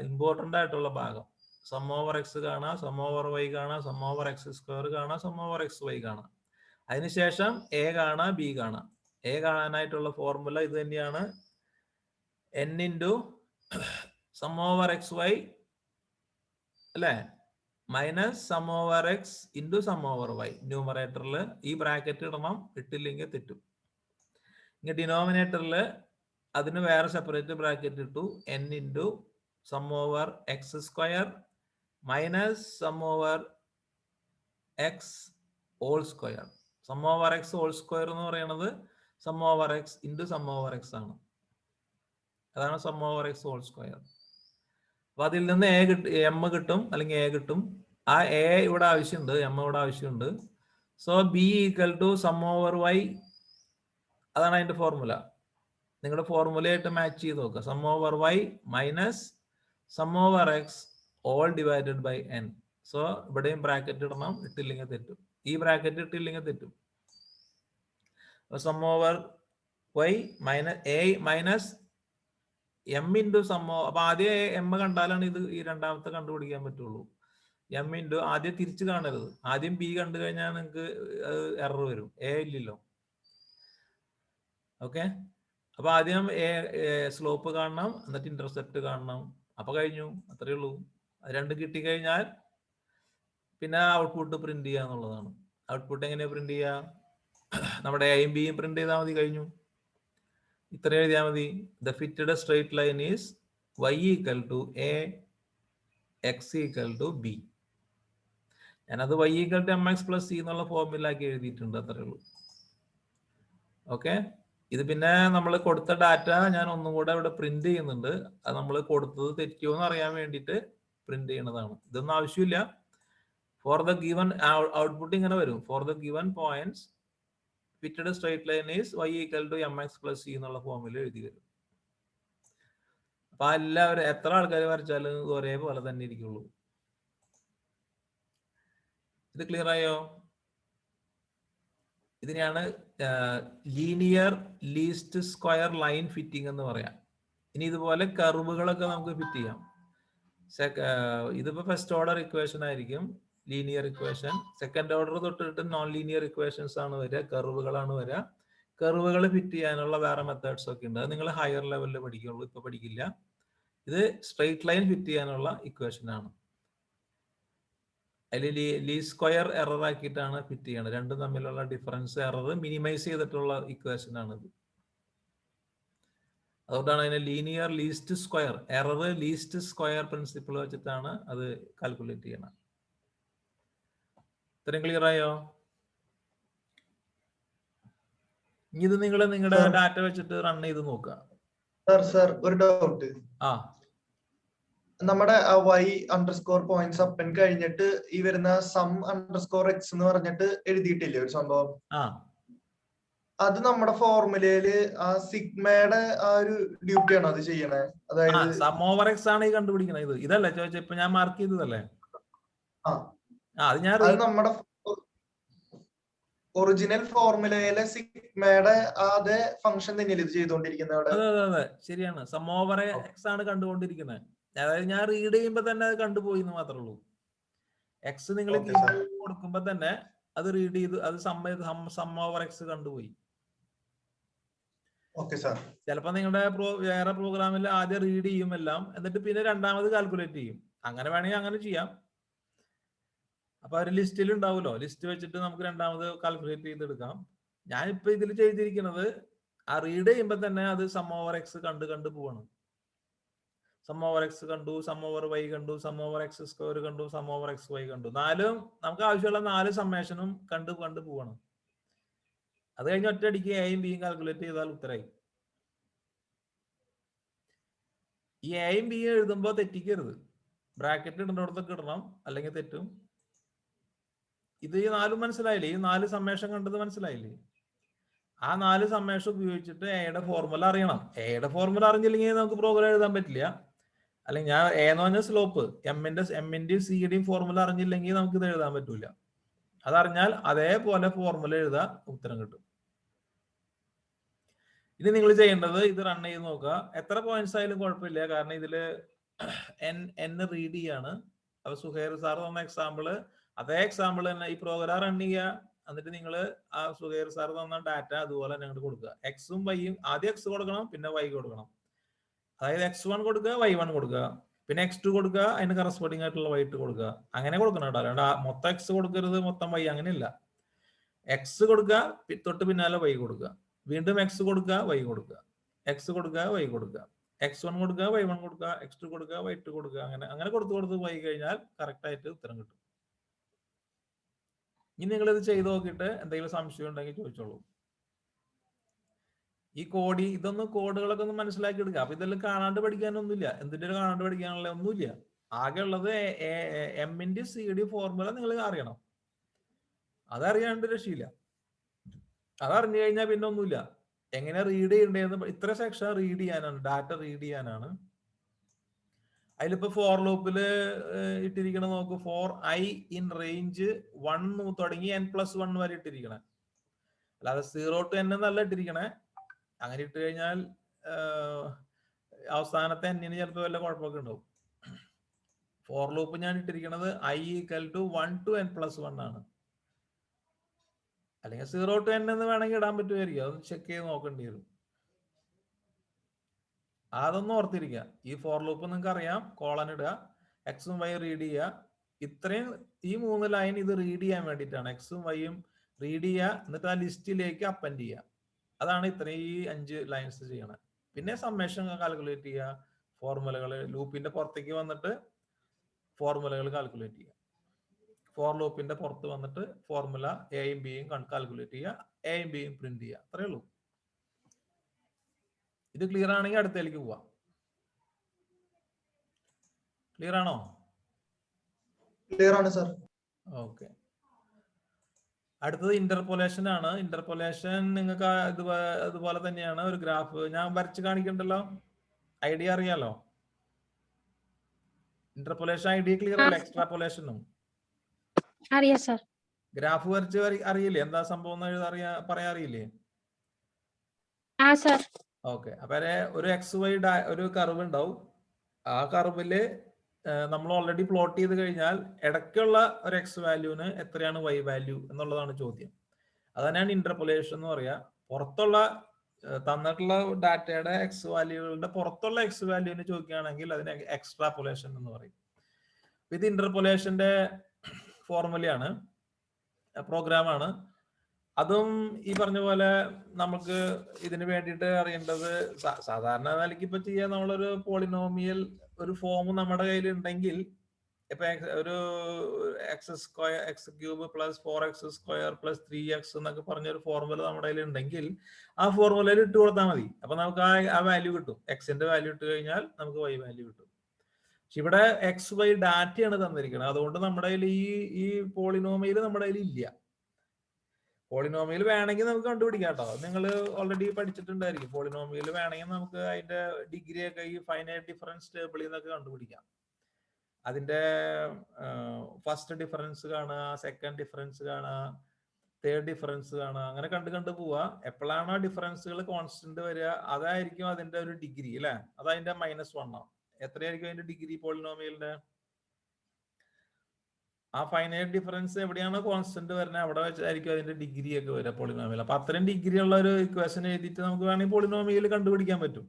ഇമ്പോർട്ടന്റ് ആയിട്ടുള്ള ഭാഗം. സം ഓവർ എക്സ് കാണാം, സം ഓവർ വൈ കാണാം, സം ഓവർ എക്സ് സ്ക്വയർ കാണാം, സം ഓവർ എക്സ് വൈ കാണാം. അതിനുശേഷം എ കാണാം, ബി കാണാം. എ കാണാനായിട്ടുള്ള ഫോർമുല ഇത് തന്നെയാണ്. N into sum over X Y അല്ലേ, minus sum over X into sum over Y. ന്യൂമറേറ്ററിൽ ഈ ബ്രാക്കറ്റ് ഇടണം, ഇട്ടില്ലെങ്കിൽ തെറ്റും. ഇനി ഡിനോമിനേറ്ററിൽ അതിന് വേറെ സെപ്പറേറ്റ് ബ്രാക്കറ്റ് ഇട്ടു. N into sum over X square minus sum over X whole square. Sum over X whole square എന്ന് പറയുന്നത് sum over X into sum over X ആണ്. അതാണ് sum over X whole square. അപ്പൊ അതിൽ നിന്ന് എം കിട്ടും, അല്ലെങ്കിൽ എ കിട്ടും. ആ എ ഇവിടെ ആവശ്യമുണ്ട്, എം ഇവിടെ ആവശ്യമുണ്ട്. So B equal to sum over Y. അതാണ് അതിന്റെ ഫോർമുല. നിങ്ങളുടെ ഫോർമുലയായിട്ട് മാച്ച് ചെയ്ത് നോക്കുക. Sum over Y minus sum over X all divided by N. So ഇവിടെയും ബ്രാക്കറ്റ് ഇടണം, ഇട്ടില്ലെങ്കിൽ തെറ്റും. ഈ ബ്രാക്കറ്റ് ഇട്ടില്ലെങ്കിൽ തെറ്റും. Sum over Y minus A minus M into sum. അപ്പൊ ആദ്യം എം കണ്ടാലാണ് ഇത് ഈ രണ്ടാമത്തെ കണ്ടുപിടിക്കാൻ പറ്റുള്ളൂ. എം ഇൻറ്റു ആദ്യം തിരിച്ച് കാണരുത്. ആദ്യം ബി കണ്ടു കഴിഞ്ഞാൽ നിങ്ങൾക്ക് എറർ വരും. എ ഇല്ലല്ലോ. ഓക്കെ, അപ്പൊ ആദ്യം സ്ലോപ്പ് കാണണം, എന്നിട്ട് ഇന്റർസെപ്റ്റ് കാണണം. അപ്പൊ കഴിഞ്ഞു, അത്രയേ ഉള്ളൂ. അത് രണ്ടും കിട്ടിക്കഴിഞ്ഞാൽ പിന്നെ ഔട്ട്പുട്ട് പ്രിന്റ് ചെയ്യുക എന്നുള്ളതാണ്. ഔട്ട്പുട്ട് എങ്ങനെയാ പ്രിന്റ് ചെയ്യുക? നമ്മുടെ എയും ബിയും പ്രിന്റ് ചെയ്താൽ മതി, കഴിഞ്ഞു. ഇത്ര എഴുതിയാൽ മതി. The fitted straight line is y equal to A, X equal to B. ഞാനത് y equal to M X plus C എന്നുള്ള ഫോർമുലാക്കി എഴുതിയിട്ടുണ്ട്, അത്രയേ ഉള്ളൂ. ഓക്കെ, ഇത് പിന്നെ നമ്മൾ കൊടുത്ത ഡാറ്റ ഞാൻ ഒന്നും കൂടെ ഇവിടെ പ്രിന്റ് ചെയ്യുന്നുണ്ട്. അത് നമ്മൾ കൊടുത്തത് തെറ്റിയോ എന്ന് അറിയാൻ വേണ്ടിയിട്ട് പ്രിന്റ് ചെയ്യുന്നതാണ്. ഇതൊന്നും ആവശ്യമില്ല. ഫോർ ദ ഗിവൺ ഔട്ട്പുട്ട് ഇങ്ങനെ വരും. For the given points fitted straight line is y equal to M X plus C എന്നുള്ള ഫോർമുല എഴുതി വരും. അപ്പൊ എല്ലാവരും എത്ര ആൾക്കാർ വരച്ചാലും ഒരേപോലെ തന്നെ ഇരിക്കുള്ളൂ. ഇത് ക്ലിയർ ആയോ? ഇതിനെയാണ് linear least square line fitting എന്ന് പറയാം. ഇനി ഇതുപോലെ കർവുകളൊക്കെ നമുക്ക് ഫിറ്റ് ചെയ്യാം. ഇതിപ്പോ ഫസ്റ്റ് ഓർഡർ ഇക്വേഷൻ ആയിരിക്കും, ലീനിയർ ഇക്വേഷൻ. സെക്കൻഡ് ഓർഡർ തൊട്ടിട്ട് നോൺ ലീനിയർ ഇക്വേഷൻസ് ആണ് വരിക, കർവുകളാണ് വരിക. കർവുകൾ ഫിറ്റ് ചെയ്യാനുള്ള വേറെ മെത്തേഡ്സ് ഒക്കെ ഉണ്ട്. അത് നിങ്ങൾ ഹയർ ലെവലിൽ പഠിക്കുള്ളൂ, ഇപ്പൊ പഠിക്കില്ല. ഇത് സ്ട്രെയിറ്റ് ലൈൻ ഫിറ്റ് ചെയ്യാനുള്ള ഇക്വേഷൻ ആണ്. അതിൽ ലീസ്റ്റ് സ്ക്വയർ എറർ ആക്കിയിട്ടാണ് ഫിറ്റ് ചെയ്യണത്. രണ്ടും തമ്മിലുള്ള ഡിഫറൻസ് എറർ മിനിമൈസ് ചെയ്തിട്ടുള്ള ഇക്വേഷൻ ആണ് ഇത്. അതുകൊണ്ടാണ് അതിനെ linear least square error least square principle വെച്ചിട്ടാണ് അത് കാൽക്കുലേറ്റ് ചെയ്യണം. ഇത്രയും ക്ലിയർ ആയോ? ഇത് നിങ്ങൾ നിങ്ങളുടെ ഡാറ്റ വെച്ചിട്ട് റൺ ചെയ്ത് നോക്കുക. ഒരു ഡൗട്ട്. നമ്മുടെ y അണ്ടർസ്കോർ പോയിന്റ്സ് അപ്പൻ കഴിഞ്ഞിട്ട് ഈ വരുന്ന സം അണ്ടർസ്കോർ എക്സ് എന്ന് പറഞ്ഞിട്ട് എഴുതിയിട്ടില്ലേ ഒരു സംഭവം? അത് നമ്മുടെ ഫോർമുലയില് ആ സിഗ്മയുടെ ആ ഒരു ഡ്യൂട്ടി ആണോ അത് ചെയ്യണേ? അതായത് സം ഓവർ എക്സ് ആണ് ഈ കണ്ടുപിടിക്കണത്. ഇതല്ലേ ചോദിച്ച, ഇപ്പൊ ഞാൻ മാർക്ക് ചെയ്തതല്ലേ? അത് ഞാൻ നമ്മുടെ ഒറിജിനൽ ഫോർമുലയിലെ സിഗ്മയുടെ അതേ ഫംഗ്ഷൻ തന്നെയല്ലേ ഇത് ചെയ്തുകൊണ്ടിരിക്കുന്നത്? അതെ അതെ അതെ, ശരിയാണ്. സം ഓവർ എക്സ് ആണ് കണ്ടുകൊണ്ടിരിക്കുന്നത്. അതായത് ഞാൻ റീഡ് ചെയ്യുമ്പോ തന്നെ അത് കണ്ടുപോയി എന്ന് മാത്രമേ ഉള്ളൂ. എക്സ് നിങ്ങൾ കൊടുക്കുമ്പോ തന്നെ അത് റീഡ് ചെയ്ത് അത് സം ഓവർ എക്സ് കണ്ടുപോയി. ചിലപ്പോ നിങ്ങളുടെ വേറെ പ്രോഗ്രാമിൽ ആദ്യം റീഡ് ചെയ്യും എല്ലാം, എന്നിട്ട് പിന്നെ രണ്ടാമത് കാൽക്കുലേറ്റ് ചെയ്യും. അങ്ങനെ വേണമെങ്കിൽ അങ്ങനെ ചെയ്യാം. അപ്പൊ ഒരു ലിസ്റ്റിൽ ഉണ്ടാവുമല്ലോ, ലിസ്റ്റ് വെച്ചിട്ട് നമുക്ക് രണ്ടാമത് കാൽക്കുലേറ്റ് ചെയ്തെടുക്കാം. ഞാനിപ്പോ ഇതിൽ ചെയ്തിരിക്കുന്നത് ആ റീഡ് ചെയ്യുമ്പോ തന്നെ അത് സം ഓവർ എക്സ് കണ്ടു പോവാണ്. സം ഓവർ എക്സ് കണ്ടു, സം ഓവർ വൈ കണ്ടു, സം ഓവർ എക്സ് സ്ക്വയർ കണ്ടു, സം ഓവർ എക്സ് വൈ കണ്ടു. നാലും നമുക്ക് ആവശ്യമുള്ള 4 സമ്മേഷനും കണ്ടു പോവാണ്. അത് കഴിഞ്ഞ് ഒറ്റയടിക്ക് എയും ബിയും കാൽക്കുലേറ്റ് ചെയ്താൽ ഉത്തരായി. ഈ എയും ബിയും എഴുതുമ്പോൾ തെറ്റിക്കരുത്. ബ്രാക്കറ്റ് ഇടേണ്ടടത്തൊക്കെ ഇടണം, അല്ലെങ്കിൽ തെറ്റും. ഇത് ഈ 4 മനസ്സിലായില്ലേ? ഈ 4 സമ്മേഷൻ കണ്ടത് മനസ്സിലായില്ലേ? ആ 4 സമ്മേഷൻ ഉപയോഗിച്ചിട്ട് എയുടെ ഫോർമുല അറിയണം. എയുടെ ഫോർമുല അറിഞ്ഞില്ലെങ്കിൽ നമുക്ക് പ്രോഗ്രാം എഴുതാൻ പറ്റില്ല. അല്ലെങ്കിൽ ഞാൻ എ എന്ന് പറഞ്ഞ സ്ലോപ്പ്, എമ്മിന്റെയും സിയുടെയും ഫോർമുല അറിഞ്ഞില്ലെങ്കിൽ നമുക്ക് ഇത് എഴുതാൻ പറ്റൂല. അതറിഞ്ഞാൽ അതേപോലെ ഫോർമുല എഴുതാൻ ഉത്തരം കിട്ടും. ഇനി നിങ്ങൾ ചെയ്യേണ്ടത് ഇത് റൺ ചെയ്ത് നോക്കുക. എത്ര പോയിന്റ്സ് ആയാലും കുഴപ്പമില്ല, കാരണം ഇതില് n റീഡ് ചെയ്യാണ്. അപ്പൊ സുഹൈർ സാർ തന്ന എക്സാമ്പിള് അതേ എക്സാമ്പിൾ തന്നെ ഈ പ്രോഗ്രാം റൺ ചെയ്യുക. എന്നിട്ട് നിങ്ങൾ ആ സുഹൈർ സാർ തന്ന ഡാറ്റ അതുപോലെ തന്നെ അങ്ങോട്ട് കൊടുക്കുക. എക്സും വൈയും ആദ്യം എക്സ് കൊടുക്കണം, പിന്നെ വൈ കൊടുക്കണം. അതായത് x1 കൊടുക്കുക, y1 കൊടുക്കുക, പിന്നെ x2 കൊടുക്കുക, അതിന് കറസ്പോണ്ടിങ് ആയിട്ടുള്ള y2 കൊടുക്കുക. അങ്ങനെ കൊടുക്കണം കേട്ടോ. അല്ലാണ്ട് മൊത്തം x കൊടുക്കരുത്, മൊത്തം y, അങ്ങനെയില്ല. x കൊടുക്കുക, തൊട്ട് പിന്നാലെ y കൊടുക്കുക, വീണ്ടും x കൊടുക്കുക, y കൊടുക്കുക, x കൊടുക്കുക, y കൊടുക്കുക. x1 കൊടുക്കുക, y1 കൊടുക്കുക, x2 കൊടുക്കുക, y2 കൊടുക്കുക, അങ്ങനെ കൊടുത്ത് പോയി കഴിഞ്ഞാൽ കറക്റ്റ് ആയിട്ട് ഉത്തരം കിട്ടും. ഇനി നിങ്ങൾ ഇത് ചെയ്ത് നോക്കിയിട്ട് എന്തെങ്കിലും സംശയം ഉണ്ടെങ്കിൽ ചോദിച്ചോളൂ. ഈ ഇതൊന്നും കോഡുകളൊക്കെ ഒന്ന് മനസ്സിലാക്കി എടുക്കുക. അപ്പൊ ഇതെല്ലാം കാണാണ്ട് പഠിക്കാനൊന്നുമില്ല. എന്തിന്റെ കാണാണ്ട് പഠിക്കാനുള്ള ഒന്നുമില്ല. ആകെ ഉള്ളത് എമ്മിന്റെ സിഡി ഫോർമുല നിങ്ങൾ അറിയണം. അതറിയാണ്ട് രക്ഷയില്ല. അതറിഞ്ഞു കഴിഞ്ഞാൽ പിന്നെ ഒന്നുമില്ല. എങ്ങനെ റീഡ് ചെയ്യണ്ടേന്ന് ഇത്ര സെക്ഷൻ റീഡ് ചെയ്യാനാണ്, ഡാറ്റ റീഡ് ചെയ്യാനാണ്. അതിലിപ്പോ ഫോർ ലൂപ്പില് ഇട്ടിരിക്കണ നോക്ക്, ഫോർ ഐ ഇൻ റേഞ്ച് 1 തുടങ്ങി n+1 വരെ ഇട്ടിരിക്കണേ. അല്ലാതെ 0 to n എന്നല്ല ഇട്ടിരിക്കണേ. അങ്ങനെ ഇട്ട് കഴിഞ്ഞാൽ അവസാനത്തെ n ചിലപ്പോൾ വല്ല കുഴപ്പമൊക്കെ ഉണ്ടാവും. ഫോർ ലൂപ്പ് ഞാൻ ഇട്ടിരിക്കുന്നത് i = 1 to n+1 ആണ്. അല്ലെങ്കിൽ 0 to n എന്ന് വേണമെങ്കിൽ ഇടാൻ പറ്റുമായിരിക്കും. അതൊന്ന് ചെക്ക് ചെയ്ത് നോക്കേണ്ടി വരും. അതൊന്നും ഓർത്തിരിക്കുക. ഈ ഫോർ ലൂപ്പ് നിങ്ങൾക്ക് അറിയാം. കോളൻ ഇടുക, എക്സും വൈ റീഡ് ചെയ്യുക. ഇത്രയും ഈ 3 ലൈൻ ഇത് റീഡ് ചെയ്യാൻ വേണ്ടിയിട്ടാണ്. എക്സും വൈയും റീഡ് ചെയ്യുക, എന്നിട്ട് ആ ലിസ്റ്റിലേക്ക് അപ്പൻഡ് ചെയ്യുക. അതാണ് ഇത്രയും ഈ 5 ലൈൻസ് ചെയ്യണത്. പിന്നെ സമ്മേഷൻ കാൽക്കുലേറ്റ് ചെയ്യുക, ഫോർമുലകൾ ലൂപ്പിന്റെ പുറത്തേക്ക് വന്നിട്ട് ഫോർമുലകൾ കാൽക്കുലേറ്റ് ചെയ്യുക. ഫോർ ലൂപ്പിന്റെ പുറത്ത് വന്നിട്ട് ഫോർമുല എയും ബിയും കാൽക്കുലേറ്റ് ചെയ്യുക, എയും ബിയും പ്രിന്റ് ചെയ്യുക. അത്രേ ഉള്ളൂ. ഇത് ക്ലിയർ ആണെങ്കിൽ അടുത്തേക്ക് പോവാം. ക്ലിയർ ആണോ? ക്ലിയർ ആണ് സർ. ഓക്കെ. അടുത്തത് ഇന്റർപോലേഷൻ ആണ്. ഇന്റർപോലേഷൻ നിങ്ങൾക്ക് അതുപോലെ തന്നെയാണ്. ഒരു ഗ്രാഫ് ഞാൻ വരച്ച് കാണിക്കണ്ടല്ലോ. ഐഡിയ അറിയാലോ. ഇന്റർപോലേഷൻ ഐഡിയ ക്ലിയർ അല്ല. എക്സ്ട്രാപോലേഷനും അറിയാം സർ. ഗ്രാഫ് വരച്ച് അറിയില്ലേ? എന്താ സംഭവം പറയാൻ അറിയില്ലേ? ഓക്കെ. അപ്പൊ ഒരു എക്സ് വൈ ഒരു കർവ് ഉണ്ടാവും. ആ കർവില് നമ്മൾ ഓൾറെഡി പ്ലോട്ട് ചെയ്ത് കഴിഞ്ഞാൽ ഇടയ്ക്കുള്ള ഒരു എക്സ് വാല്യൂന് എത്രയാണ് വൈ വാല്യൂ എന്നുള്ളതാണ് ചോദ്യം. അത് തന്നെയാണ് ഇന്റർപോലേഷൻ എന്ന് പറയാ. പുറത്തുള്ള തന്നിട്ടുള്ള ഡാറ്റയുടെ എക്സ് വാല്യൂകളുടെ പുറത്തുള്ള എക്സ് വാല്യൂവിന് ചോദിക്കുകയാണെങ്കിൽ അതിന് എക്സ്ട്രാപോലേഷൻ എന്ന് പറയും. ഇത് ഇന്റർപോലേഷന്റെ ഫോർമുലയാണ്, പ്രോഗ്രാമാണ്. അതും ഈ പറഞ്ഞ പോലെ നമുക്ക് ഇതിന് വേണ്ടിയിട്ട് അറിയേണ്ടത് സാധാരണ നിലയ്ക്ക് ഇപ്പൊ ചെയ്യാൻ നമ്മളൊരു പോളിനോമിയൽ ഒരു ഫോം നമ്മുടെ കയ്യിൽ ഉണ്ടെങ്കിൽ, ഇപ്പൊ ഒരു x³ + 4x² + 3x എന്നൊക്കെ പറഞ്ഞൊരു ഫോർമുല നമ്മുടെ കയ്യിൽ ഉണ്ടെങ്കിൽ ആ ഫോർമുലയിൽ ഇട്ട് കൊടുത്താൽ മതി. അപ്പൊ നമുക്ക് ആ വാല്യൂ കിട്ടും. എക്സിന്റെ വാല്യൂ ഇട്ട് കഴിഞ്ഞാൽ നമുക്ക് y വാല്യൂ കിട്ടും. പക്ഷെ ഇവിടെ എക്സ് വൈ ഡാറ്റയാണ് തന്നിരിക്കുന്നത്. അതുകൊണ്ട് നമ്മുടെ കയ്യിൽ ഈ പോളിനോമിയൽ നമ്മുടെ കയ്യിൽ ഇല്ല. പോളിനോമിയൽ വേണമെങ്കിൽ നമുക്ക് കണ്ടുപിടിക്കാം കേട്ടോ. നിങ്ങൾ ഓൾറെഡി പഠിച്ചിട്ടുണ്ടായിരിക്കും. പോളിനോമിയൽ വേണമെങ്കിൽ നമുക്ക് അതിന്റെ ഡിഗ്രി ഒക്കെ ഈ ഫൈനൈറ്റ് ഡിഫറൻസ് ടേബിളിൽ നിന്നൊക്കെ കണ്ടുപിടിക്കാം. അതിന്റെ ഫസ്റ്റ് ഡിഫറൻസ് കാണുക, സെക്കൻഡ് ഡിഫറൻസ് കാണുക, തേർഡ് ഡിഫറൻസ് കാണുക, അങ്ങനെ കണ്ടു പോവുക. എപ്പോഴാണോ ഡിഫറൻസുകൾ കോൺസ്റ്റന്റ് വരിക അതായിരിക്കും അതിന്റെ ഒരു ഡിഗ്രി അല്ലെ. അതതിന്റെ -1 എത്രയായിരിക്കും അതിന്റെ ഡിഗ്രി പോളിനോമിയലിന്റെ? ആ ഫൈനൈറ്റ് ഡിഫറൻസ് എവിടെയാണോ കോൺസ്റ്റന്റ് വരുന്നത് അവിടെ വെച്ചായിരിക്കും അതിന്റെ ഡിഗ്രി ഒക്കെ വരിക പോളിനോമിയൽ. അപ്പൊ അത്രയും ഡിഗ്രി ഉള്ള ഒരു ഇക്വേഷൻ എഴുതിയിട്ട് നമുക്ക് വേണമെങ്കിൽ പോളിനോമിയൽ കണ്ടുപിടിക്കാൻ പറ്റും.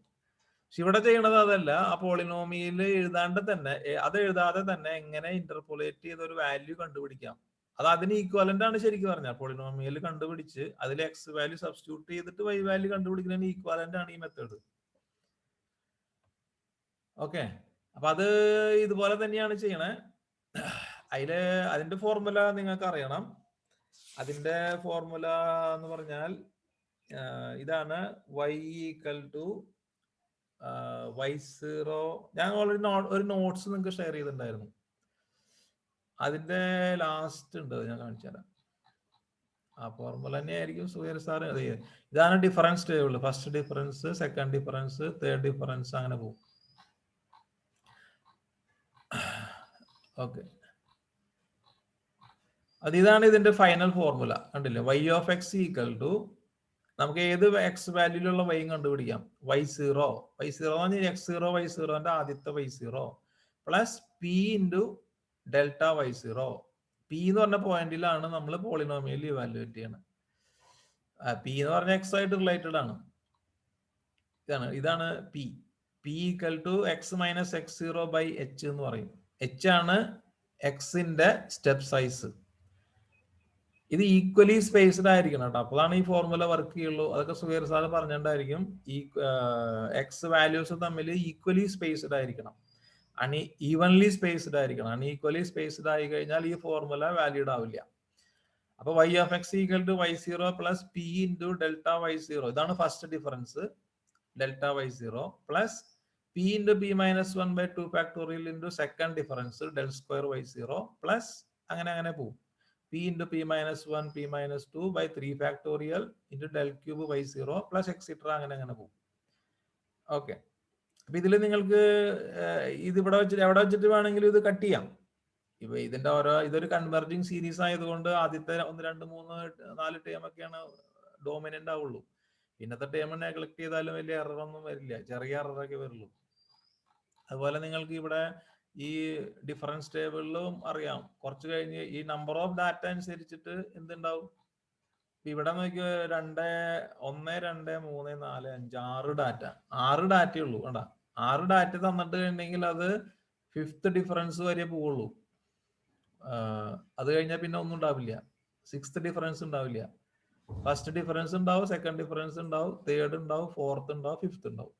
പക്ഷെ ഇവിടെ ചെയ്യണത് അതല്ല. ആ പോളിനോമിയൽ എഴുതാതെ തന്നെ എങ്ങനെ ഇന്റർപോളേറ്റ് ചെയ്ത ഒരു വാല്യൂ കണ്ടുപിടിക്കാം. അത് അതിന് ഈക്വലന്റ് ആണ് ശരിക്കും പറഞ്ഞാൽ. പോളിനോമിയൽ കണ്ടുപിടിച്ച് അതിൽ എക്സ് വാല്യൂ സബ്സ്റ്റിറ്റ്യൂട്ട് ചെയ്തിട്ട് വൈ വാല്യൂ കണ്ടുപിടിക്കുന്നതിന് ഈക്വലന്റ് ആണ് ഈ മെത്തേഡ്. ഓക്കെ. അപ്പൊ അത് ഇതുപോലെ തന്നെയാണ് ചെയ്യണേ. അതിന്റെ ഫോർമുല നിങ്ങൾക്ക് അറിയണം. അതിന്റെ ഫോർമുല എന്ന് പറഞ്ഞാൽ ഇതാണ് y = y0. ഞാൻ ഓൾറെഡി ഒരു നോട്ട്സ് നിങ്ങൾക്ക് ഷെയർ ചെയ്തിട്ടുണ്ടായിരുന്നു. അതിന്റെ ലാസ്റ്റ് ഉണ്ട്, ഞാൻ കാണിച്ചു തരാം. ആ ഫോർമുല തന്നെ ആയിരിക്കും സുഹേർ സാർ. ഇതാണ് difference table. First difference, second difference, third difference, അങ്ങനെ പോകും. ഓക്കെ. ഇതാണ് ഇതിന്റെ ഫൈനൽ ഫോർമുല. കണ്ടില്ലേ? y(x) = നമുക്ക് ഏത് എക്സ് വാല്യൂലുള്ള വൈയും കണ്ടുപിടിക്കാം. y0 എന്ന് പറഞ്ഞാൽ x0 y0ന്റെ ആദ്യത്തെ y0 plus p × delta y0. p എന്ന് പറഞ്ഞ പോയിന്റിലാണ് നമ്മൾ പോളിനോമിയൽ ഇവാലുവേറ്റ് ചെയ്യണം. p എന്ന് പറഞ്ഞ x ആയിട്ട് റിലേറ്റഡ് ആണ്. ഇതാണ് p. p = x - x0/h എന്ന് പറയും. h ആണ് എക്സിന്റെ സ്റ്റെപ്പ് സൈസ്. ഇത് ഈക്വലി സ്പേസ്ഡ് ആയിരിക്കണം കേട്ടോ, അപ്പോഴാണ് ഈ ഫോർമുല വർക്ക് ചെയ്യുള്ളൂ. അതൊക്കെ സുഹേർ സാർ പറഞ്ഞിട്ടുണ്ടായിരിക്കും. ഈ എക്സ് വാല്യൂസ് തമ്മിൽ ഈക്വലി സ്പേസ്ഡ് ആയിരിക്കണം, ഈവൻലി സ്പേസ്ഡ് ആയിരിക്കണം. അൺഈക്വലി സ്പേസ്ഡ് ആയി കഴിഞ്ഞാൽ ഈ ഫോർമുല വാലിഡ് ആവില്ല. അപ്പൊ y of x equal to y0 plus p into delta y0, ഇതാണ് first difference. Delta y0 plus p into p minus 1 by 2 factorial into second difference del square y0 plus അങ്ങനെ പോകും. p into p minus 1 p minus 2 by 3 factorial into del cube y0 plus etc. അങ്ങനെ പോകും. ഓക്കെ, അപ്പൊ ഇതിൽ നിങ്ങൾക്ക് ഇത് ഇവിടെ വെച്ചിട്ട് എവിടെ വെച്ചിട്ട് വേണമെങ്കിലും ഇത് കട്ട് ചെയ്യാം. ഇപ്പൊ ഇതിന്റെ ഇതൊരു കൺവെർജിങ് സീരീസ് ആയതുകൊണ്ട് ആദ്യത്തെ 1 2 3 4 ടേം ഒക്കെയാണ് ഡോമിനന്റ് ആവുള്ളൂ. പിന്നത്തെ ടേം നെഗ്ലക്ട് ചെയ്താലും വലിയ എറർ ഒന്നും വരില്ല, ചെറിയ എററൊക്കെ വരുള്ളൂ. അതുപോലെ നിങ്ങൾക്ക് ഇവിടെ ഈ ഡിഫറൻസ് ടേബിളിലും അറിയാം, കുറച്ച് കഴിഞ്ഞ് ഈ നമ്പർ ഓഫ് ഡാറ്റ അനുസരിച്ചിട്ട് എന്തുണ്ടാവും. ഇവിടെ നോക്കിയോ 2 1 2 3 4 5 6 ഡാറ്റ, 6 ഡാറ്റയേ ഉള്ളൂ. വേണ്ട, 6 ഡാറ്റ തന്നിട്ട് കഴിഞ്ഞെങ്കിൽ അത് 5th ഡിഫറൻസ് വരെ പോവുള്ളൂ. അത് കഴിഞ്ഞാൽ പിന്നെ ഒന്നും ഉണ്ടാവില്ല. 6th ഡിഫറൻസ് ഉണ്ടാവില്ല. ഫസ്റ്റ് ഡിഫറൻസ് ഉണ്ടാവും, സെക്കൻഡ് ഡിഫറൻസ് ഉണ്ടാവും, തേർഡ് ഉണ്ടാവും, ഫോർത്ത് ഉണ്ടാവും, 5th ഉണ്ടാവും.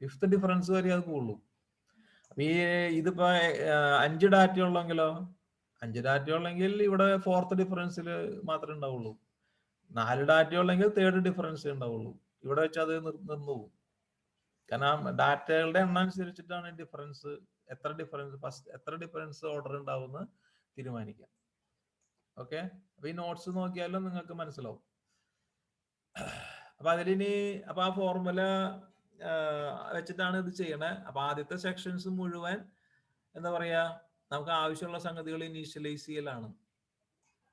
5th ഡിഫറൻസ് വരെ അത് പോവുള്ളൂ. ഈ ഇതിപ്പോ 5 ഡാറ്റ ഉള്ളെങ്കിലോ, 5 ഡാറ്റ ഉള്ളെങ്കിൽ ഇവിടെ 4th ഡിഫറൻസിൽ മാത്രമേ ഉണ്ടാവുള്ളൂ. 4 ഡാറ്റ ഉള്ളെങ്കിൽ തേർഡ് ഡിഫറൻസ് ഉണ്ടാവുള്ളൂ. ഇവിടെ വെച്ച് അത് നിന്നു പോകും. കാരണം ഡാറ്റകളുടെ എണ്ണം അനുസരിച്ചിട്ടാണ് ഡിഫറൻസ്, എത്ര ഡിഫറൻസ് ഓർഡർ ഉണ്ടാവുമെന്ന് തീരുമാനിക്കാം. ഓക്കെ, അപ്പൊ ഈ നോട്ട്സ് നോക്കിയാലും നിങ്ങൾക്ക് മനസ്സിലാവും. അപ്പൊ അപ്പൊ ആ ഫോർമുല വെച്ചിട്ടാണ് ഇത് ചെയ്യണേ. അപ്പൊ ആദ്യത്തെ സെക്ഷൻസ് മുഴുവൻ എന്താ പറയാ, നമുക്ക് ആവശ്യമുള്ള സംഗതികൾ ഇനീഷ്യലൈസ് ചെയ്യലാണ്.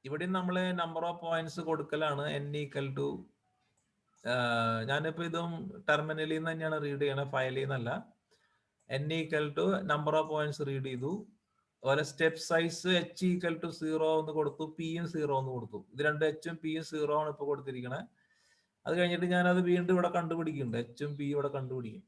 ഇവിടെ നമ്മൾ നമ്പർ ഓഫ് പോയിന്റ്സ് കൊടുക്കലാണ്. n ഈക്വൽ ടു, ഞാനിപ്പോ ഇതും ടെർമിനലിൽ നിന്ന് തന്നെയാണ് റീഡ് ചെയ്യണത്, ഫയലിൽ നിന്നല്ല. n equal to number of points read ചെയ്തു. അതുപോലെ step size h equal to 0 എന്ന് കൊടുത്തു, p യും 0 എന്ന് കൊടുത്തു. ഇത് രണ്ട് h ഉം p യും 0 ആണ് ഇപ്പൊ കൊടുത്തിരിക്കണേ. അത് കഴിഞ്ഞിട്ട് ഞാൻ അത് വീണ്ടും ഇവിടെ കണ്ടുപിടിക്കുന്നുണ്ട്, h ഉം p ഇവിടെ കണ്ടുപിടിക്കും.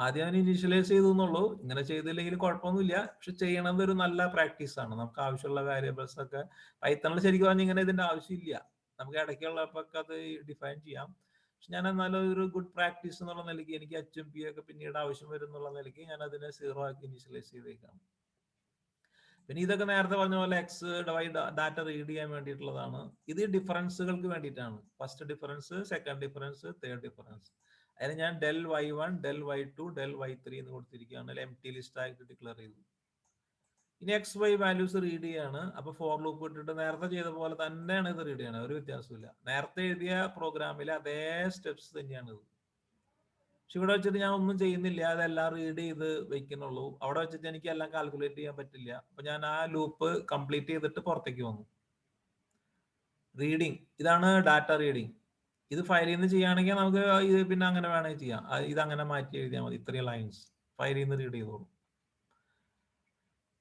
ആദ്യം ഞാൻ ഇനീഷ്യലൈസ് ചെയ്തു എന്നുള്ളൂ. ഇങ്ങനെ ചെയ്തില്ലെങ്കിൽ കുഴപ്പമൊന്നുമില്ല, പക്ഷെ ചെയ്യണത് ഒരു നല്ല പ്രാക്ടീസ് ആണ്. നമുക്ക് ആവശ്യമുള്ള വേരിയബിൾസ് ഒക്കെ പൈത്തണിൽ ശരിക്കും പറഞ്ഞാൽ ഇങ്ങനെ ഇതിന്റെ ആവശ്യമില്ല, നമുക്ക് ഇടയ്ക്കുള്ളപ്പൊക്കെ അത് ഡിഫൈൻ ചെയ്യാം. പക്ഷെ ഞാൻ എന്നാലും ഒരു ഗുഡ് പ്രാക്ടീസ് എന്നുള്ള നിലയ്ക്ക് എനിക്ക് h ഉം p ഒക്കെ പിന്നീട് ആവശ്യം വരും എന്നുള്ള നിലയ്ക്ക് ഞാൻ അതിനെ 0 ആക്കി ഇനീഷ്യലൈസ് ചെയ്തേക്കാം. പിന്നെ ഇതൊക്കെ നേരത്തെ പറഞ്ഞ പോലെ എക്സ് ഡാറ്റ റീഡ് ചെയ്യാൻ വേണ്ടിയിട്ടുള്ളതാണ്. ഇത് ഡിഫറൻസുകൾക്ക് വേണ്ടിയിട്ടാണ്. First difference, second difference, third difference. അതിന് ഞാൻ del y1 del y2 del y3 എന്ന് കൊടുത്തിരിക്കുകയാണ്, എം ടി ലിസ്റ്റ് ആയിട്ട് ഡിക്ലെയർ ചെയ്തു. ഇനി എക്സ് വൈ വാല്യൂസ് റീഡ് ചെയ്യാണ്. അപ്പൊ ഫോർ ലൂപ്പ് ഇട്ടിട്ട് നേരത്തെ ചെയ്ത പോലെ തന്നെയാണ് ഇത് റീഡ് ചെയ്യണത്, ഒരു വ്യത്യാസമില്ല. നേരത്തെ എഴുതിയ പ്രോഗ്രാമിലെ അതേ സ്റ്റെപ്സ് തന്നെയാണ് ഇത്. പക്ഷെ ഇവിടെ വെച്ചിട്ട് ഞാൻ ഒന്നും ചെയ്യുന്നില്ല, അതെല്ലാം റീഡ് ചെയ്ത് വെക്കുന്നുള്ളൂ. അവിടെ വെച്ചിട്ട് എനിക്ക് എല്ലാം കാൽക്കുലേറ്റ് ചെയ്യാൻ പറ്റില്ല. അപ്പൊ ഞാൻ ആ ലൂപ്പ് കംപ്ലീറ്റ് ചെയ്തിട്ട് പുറത്തേക്ക് വന്നു. റീഡിങ്, ഇതാണ് ഡാറ്റ റീഡിങ്. ഇത് ഫയലിൽ നിന്ന് ചെയ്യുകയാണെങ്കിൽ നമുക്ക് ഇത് പിന്നെ അങ്ങനെ വേണമെങ്കിൽ ചെയ്യാം. ഇത് അങ്ങനെ മാറ്റി എഴുതിയാൽ മതി, ഇത്രയും ലൈൻസ് ഫയലിൽ നിന്ന് റീഡ് ചെയ്തോളൂ.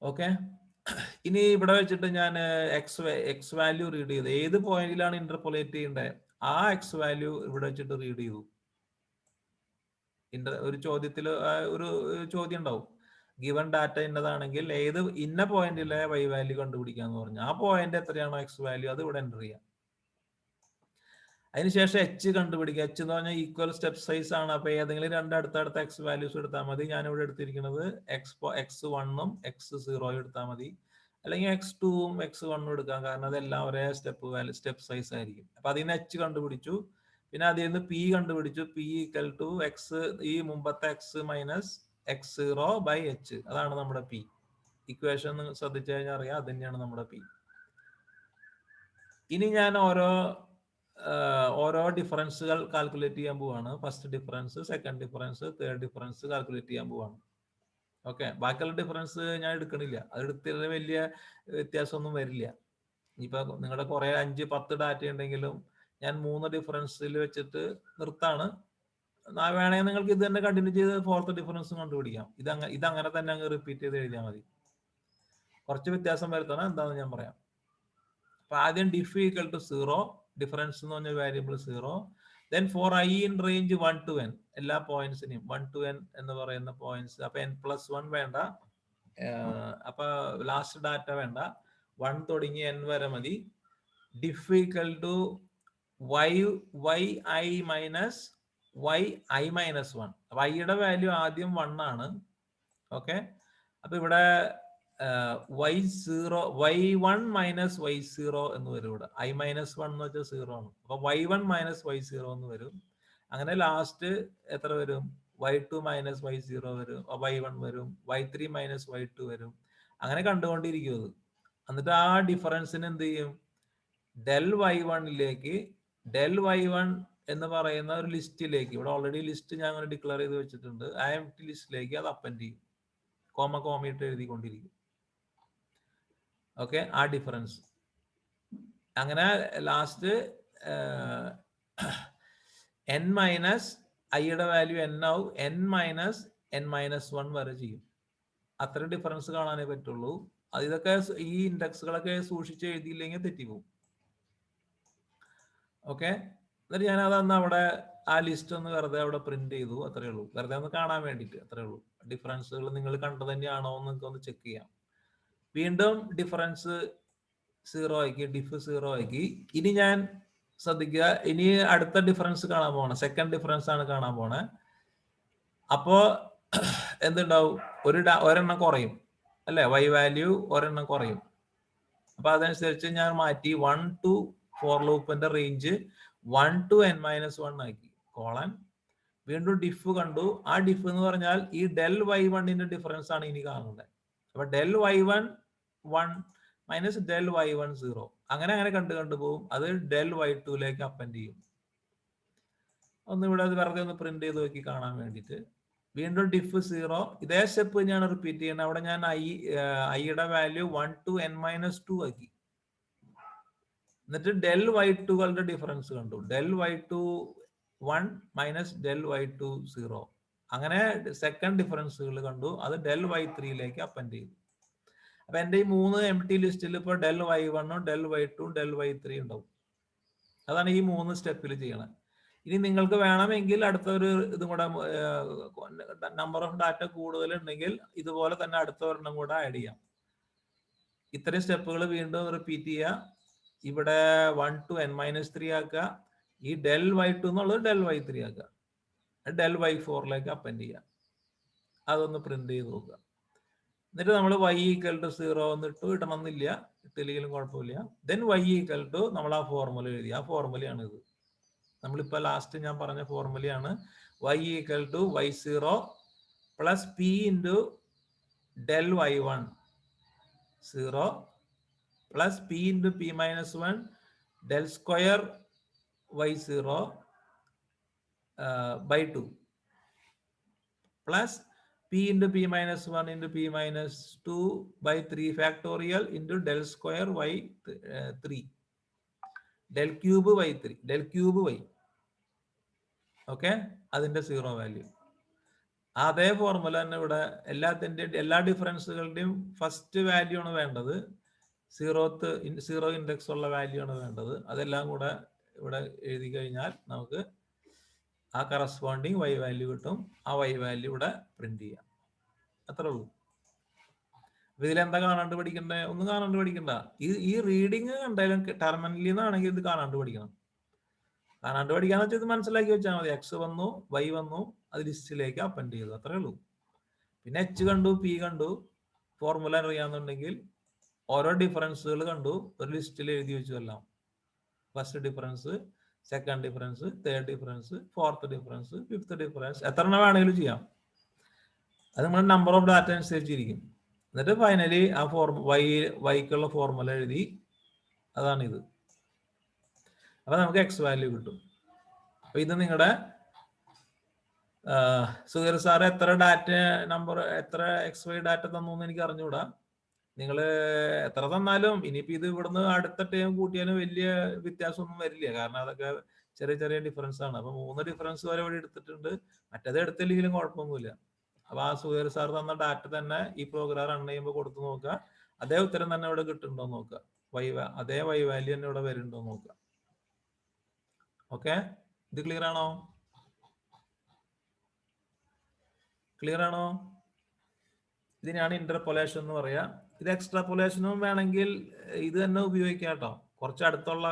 ഓക്കെ, ഇനി ഇവിടെ വെച്ചിട്ട് ഞാൻ എക്സ് വാല്യൂ റീഡ് ചെയ്ത് ഏത് പോയിന്റിലാണ് ഇന്റർപോളേറ്റ് ചെയ്യേണ്ടത് ആ എക്സ് വാല്യൂ ഇവിടെ വെച്ചിട്ട് റീഡ് ചെയ്തു. ഒരു ചോദ്യത്തിൽ ഒരു ചോദ്യം ഉണ്ടാവും, ഗിവൺ ഡാറ്റ ഇന്നതാണെങ്കിൽ ഏത് ഇന്ന പോയിന്റിലെ വൈ വാല്യൂ കണ്ടുപിടിക്കാന്ന് പറഞ്ഞു. ആ പോയിന്റ് എത്രയാണോ എക്സ് വാല്യൂ അത് ഇവിടെ എൻ്റർ ചെയ്യാം. അതിനുശേഷം എച്ച് കണ്ടുപിടിക്കുക. എച്ച് എന്ന് പറഞ്ഞാൽ ഈക്വൽ സ്റ്റെപ്പ് സൈസ് ആണ്. അപ്പൊ ഏതെങ്കിലും രണ്ട് അടുത്തടുത്ത എക്സ് വാല്യൂസ് എടുത്താൽ മതി. ഞാനിവിടെ എടുത്തിരിക്കുന്നത് x1ഉം x0 എടുത്താൽ മതി, അല്ലെങ്കിൽ x2ഉം x1ഉം എടുക്കാം, കാരണം അതെല്ലാം ഒരേ സ്റ്റെപ്പ് സൈസ് ആയിരിക്കും. അപ്പൊ അതിൽ നിന്ന് എച്ച് കണ്ടുപിടിച്ചു. പിന്നെ അതിൽ നിന്ന് പി കണ്ടുപിടിച്ചു. പി ഈക്വൽ ടു എക്സ്, ഈ മുമ്പത്തെ X minus x0 by H, അതാണ് നമ്മുടെ പി. ഇക്വേഷൻ ശ്രദ്ധിച്ചു കഴിഞ്ഞാൽ അറിയാം, അത് തന്നെയാണ് നമ്മുടെ പി. ഇനി ഞാൻ ഓരോ ഡിഫറൻസുകൾ കാൽക്കുലേറ്റ് ചെയ്യാൻ പോവാണ്. First difference, second difference, third difference calculate ചെയ്യാൻ പോവാണ്. ഓക്കെ, ബാക്കിയുള്ള ഡിഫറൻസ് ഞാൻ എടുക്കണില്ല, അത് എടുത്തതിൽ വലിയ വ്യത്യാസമൊന്നും വരില്ല. ഇപ്പൊ നിങ്ങളുടെ കുറെ 5 10 ഡാറ്റ ഉണ്ടെങ്കിലും ഞാൻ 3 ഡിഫറൻസിൽ വെച്ചിട്ട് നിർത്താണ്. വേണമെങ്കിൽ നിങ്ങൾക്ക് ഇത് തന്നെ കണ്ടിന്യൂ ചെയ്ത് ഫോർത്ത് ഡിഫറൻസും കണ്ടുപിടിക്കാം. ഇതങ്ങനെ തന്നെ അങ്ങ് റിപ്പീറ്റ് ചെയ്ത് എഴുതിയാൽ മതി. കുറച്ച് വ്യത്യാസം വരുത്തണം, എന്താണെന്ന് ഞാൻ പറയാം. അപ്പൊ ആദ്യം ഡിഫ് ഈക്വൽ ടു 0, ഡിഫറൻസ് എന്ന് പറഞ്ഞ variable 0. Then for I in range 1 to n, എല്ലാ പോയിന്റ്സിനെയും 1 to n എന്ന് പറയുന്ന പോയിന്റ്സ്. അപ്പൊ n+1 വേണ്ട, അപ്പൊ ലാസ്റ്റ് ഡാറ്റ വേണ്ട, 1 തുടങ്ങി n വരെ മതി. Diff equal to yi minus yi minus 1. അപ്പൊ ഐയുടെ വാല്യൂ ആദ്യം 1 ആണ്. ഓക്കെ, അപ്പൊ ഇവിടെ y1 മൈനസ് y0 എന്ന് വരും. ഇവിടെ i മൈനസ് 1 എന്ന് വെച്ചാൽ 0 ആണ്. അപ്പൊ y1 മൈനസ് y0 എന്ന് വരും. അങ്ങനെ ലാസ്റ്റ് എത്ര വരും? y2 മൈനസ് y0 വരും, y1 വരും, y3 മൈനസ് y2 വരും. അങ്ങനെ കണ്ടുകൊണ്ടിരിക്കും അത്. എന്നിട്ട് ആ ഡിഫറൻസിന് എന്ത് ചെയ്യും? ഡെൽ y1ലേക്ക് ഡെൽ y1 എന്ന് പറയുന്ന ഒരു ലിസ്റ്റിലേക്ക്, ഇവിടെ ഓൾറെഡി ലിസ്റ്റ് ഞാൻ അങ്ങനെ ഡിക്ലെയർ ചെയ്ത് വെച്ചിട്ടുണ്ട്, ആ എംപ്റ്റി ലിസ്റ്റിലേക്ക് അത് അപ്പൻഡ് ചെയ്യും. കോമയിട്ട് എഴുതിക്കൊണ്ടിരിക്കും. ഓക്കെ, ആ ഡിഫറൻസ്. അങ്ങനെ ലാസ്റ്റ് n മൈനസ് ഐയുടെ വാല്യൂ n ആവും, n മൈനസ് n മൈനസ് 1 വരെ ചെയ്യും. അത്ര ഡിഫറൻസ് കാണാനേ പറ്റുള്ളൂ. അത് ഇതൊക്കെ ഈ ഇൻഡെക്സുകളൊക്കെ സൂക്ഷിച്ച് എഴുതിയില്ലെങ്കിൽ തെറ്റിപ്പോവും. ഓക്കെ, എന്നിട്ട് ഞാൻ അതന്ന് അവിടെ ആ ലിസ്റ്റ് ഒന്ന് വെറുതെ അവിടെ പ്രിന്റ് ചെയ്തു, അത്രേ ഉള്ളൂ. വെറുതെ ഒന്ന് കാണാൻ വേണ്ടിയിട്ട്, അത്രേ ഉള്ളൂ. ഡിഫറൻസുകൾ നിങ്ങൾ കണ്ടു തന്നെയാണോ എന്ന് നിങ്ങൾക്ക് ഒന്ന് ചെക്ക് ചെയ്യാം. വീണ്ടും ഡിഫറൻസ് 0 ആക്കി, ഡിഫ് 0 ആക്കി. ഇനി ഞാൻ ശ്രദ്ധിക്കുക, ഇനി അടുത്ത ഡിഫറൻസ് കാണാൻ പോണേ, സെക്കൻഡ് ഡിഫറൻസ് ആണ് കാണാൻ പോണേ. അപ്പോ എന്തുണ്ടാവും? ഒരെണ്ണം കുറയും അല്ലെ, y വാല്യൂ ഒരെണ്ണം കുറയും. അപ്പൊ അതനുസരിച്ച് ഞാൻ മാറ്റി 1 to ഫോർ ലൂപ്പിന്റെ റേഞ്ച് 1 to n-1 ആക്കി. കോളൻ വീണ്ടും ഡിഫ് കണ്ടു. ആ ഡിഫ് എന്ന് പറഞ്ഞാൽ ഈ ഡെൽ y1ന്റെ ഡിഫറൻസ് ആണ് ഇനി കാണുന്നത്. അപ്പൊ del y1 1 minus del y1 0. അങ്ങനെ കണ്ടു പോകും. അത് ഡെൽ y2ലേക്ക് അപ്പൻഡ് ചെയ്യും. ഒന്ന് ഇവിടെ അത് വെറുതെ ഒന്ന് പ്രിന്റ് ചെയ്ത് നോക്കി കാണാൻ വേണ്ടിയിട്ട്. വീണ്ടും ഡിഫ് 0. ഇതേ സ്റ്റെപ്പ് ഞാൻ റിപ്പീറ്റ് ചെയ്യണം. അവിടെ ഞാൻ ഐയുടെ വാല്യൂ 1 to n-2 ആക്കി. എന്നിട്ട് ഡെൽ y2കളുടെ ഡിഫറൻസ് കണ്ടു. Del y2 1 minus del y2 0. അങ്ങനെ സെക്കൻഡ് ഡിഫറൻസുകൾ കണ്ടു. അത് ഡെൽ y3ലേക്ക് അപ്പൻഡ് ചെയ്തു. അപ്പൊ എന്റെ ഈ 3 എംപ്റ്റി ലിസ്റ്റിൽ ഇപ്പോൾ del y1, del y2, del y3 ഉണ്ടാവും. അതാണ് ഈ 3 സ്റ്റെപ്പിൽ ചെയ്യണത്. ഇനി നിങ്ങൾക്ക് വേണമെങ്കിൽ അടുത്ത ഒരു ഇതും കൂടെ, നമ്പർ ഓഫ് ഡാറ്റ കൂടുതൽ ഉണ്ടെങ്കിൽ ഇതുപോലെ തന്നെ അടുത്ത ഒരെണ്ണം കൂടെ ആഡ് ചെയ്യാം. ഇത്രയും സ്റ്റെപ്പുകൾ വീണ്ടും റിപ്പീറ്റ് ചെയ്യുക. ഇവിടെ 1 to n-3 ആക്കുക. ഈ ഡെൽ y2 എന്നുള്ളത് ഡെൽ y3 ആക്കുക. ഡെൽ y4ലേക്ക് അപ്പൻഡ് ചെയ്യുക. അതൊന്ന് പ്രിന്റ് ചെയ്ത് നോക്കുക. എന്നിട്ട് നമ്മൾ y ഈക്വൽ ടു 0 എന്നിട്ട് ഇടണമെന്നില്ല, ഇട്ടില്ലെങ്കിലും കുഴപ്പമില്ല. ദെൻ y ഈക്വൽ ടു നമ്മൾ ആ ഫോർമുല എഴുതി. ആ ഫോർമുലയാണ് ഇത്. നമ്മളിപ്പോ ലാസ്റ്റ് ഞാൻ പറഞ്ഞ ഫോർമുലയാണ്. y equal to y0 plus p into del y1 0 plus p into p minus 1 del square y0 by 2 plus p into p minus 1 into p minus 2 by 3 factorial into del square y 3 del cube y 3 del cube y. Okay, അതിന്റെ 0 വാല്യൂ. അതേ ഫോർമുല തന്നെ ഇവിടെ എല്ലാ ഡിഫറൻസുകളുടെയും ഫസ്റ്റ് വാല്യൂ ആണ് വേണ്ടത്. 0 ഇൻഡെക്സ് ഉള്ള വാല്യൂ ആണ് വേണ്ടത്. അതെല്ലാം കൂടെ ഇവിടെ എഴുതി കഴിഞ്ഞാൽ നമുക്ക് ആ കറസ്പോണ്ടിങ് y വാല്യൂ കിട്ടും. ആ y വാല്യൂ ഇവിടെ പ്രിന്റ് ചെയ്യാം. അത്രേ ഉള്ളൂ. ഇതിലെന്താ കാണാണ്ട് പഠിക്കണ്ടേ? ഒന്നും കാണാണ്ട് പഠിക്കണ്ട. ഈ റീഡിങ് എന്തായാലും ടെർമിനലിൽ നിന്നാണെങ്കിൽ ഇത് കാണാണ്ട് പഠിക്കണം. കാണാണ്ട് പഠിക്കാന്ന് വെച്ചാൽ ഇത് മനസ്സിലാക്കി വെച്ചാൽ മതി. എക്സ് വന്നു, y വന്നു, അത് ലിസ്റ്റിലേക്ക് അപ്പൻഡ് ചെയ്തു. അത്രേ ഉള്ളൂ. പിന്നെ h കണ്ടു, p കണ്ടു, ഫോർമുല അറിയാന്നുണ്ടെങ്കിൽ ഓരോ ഡിഫറൻസുകൾ കണ്ടു, ഒരു ലിസ്റ്റിൽ എഴുതി വെച്ചു എല്ലാം. First difference, second difference, third difference, fourth difference, fifth difference, എത്ര എണ്ണം വേണമെങ്കിലും ചെയ്യാം. അത് നമ്മുടെ നമ്പർ ഓഫ് ഡാറ്റ അനുസരിച്ചിരിക്കും. എന്നിട്ട് ഫൈനലി ആ വൈക്കുള്ള ഫോർമുല എഴുതി. അതാണിത്. അപ്പൊ നമുക്ക് എക്സ് വാല്യൂ കിട്ടും. അപ്പൊ ഇത് നിങ്ങളുടെ സുഹൃർ സാറ് എത്ര ഡാറ്റ നമ്പർ, എത്ര എക്സ് വൈ ഡാറ്റ തന്നു എന്ന് എനിക്ക് അറിഞ്ഞുകൂടാ. നിങ്ങൾ എത്ര തന്നാലും ഇനിയിപ്പോ ഇത് ഇവിടുന്ന് അടുത്ത ടൈം കൂട്ടിയാലും വലിയ വ്യത്യാസമൊന്നും വരില്ല. കാരണം അതൊക്കെ ചെറിയ ഡിഫറൻസ് ആണ്. അപ്പൊ 3 ഡിഫറൻസ് വരെ ഇവിടെ എടുത്തിട്ടുണ്ട്. മറ്റേത് എടുത്തില്ലെങ്കിലും കുഴപ്പമൊന്നുമില്ല. അപ്പൊ ആ സുഹൃർ സാർ തന്ന ഡാറ്റ തന്നെ ഈ പ്രോഗ്രാം റൺ ചെയ്യുമ്പോൾ കൊടുത്തു നോക്കുക. അതേ ഉത്തരം തന്നെ ഇവിടെ കിട്ടുന്നുണ്ടോ നോക്കുക. അതേ y വാല്യൂ തന്നെ ഇവിടെ വരുന്നുണ്ടോ നോക്കുക. ഓക്കെ, ഇത് ക്ലിയർ ആണോ? ക്ലിയർ ആണോ? ഇതിനാണ് ഇന്റർപൊലേഷൻ എന്ന് പറയാ. ഇത് എക്സ്ട്രാപൊലേഷനും വേണമെങ്കിൽ ഇത് തന്നെ ഉപയോഗിക്കാം കേട്ടോ. കുറച്ച് അടുത്തുള്ള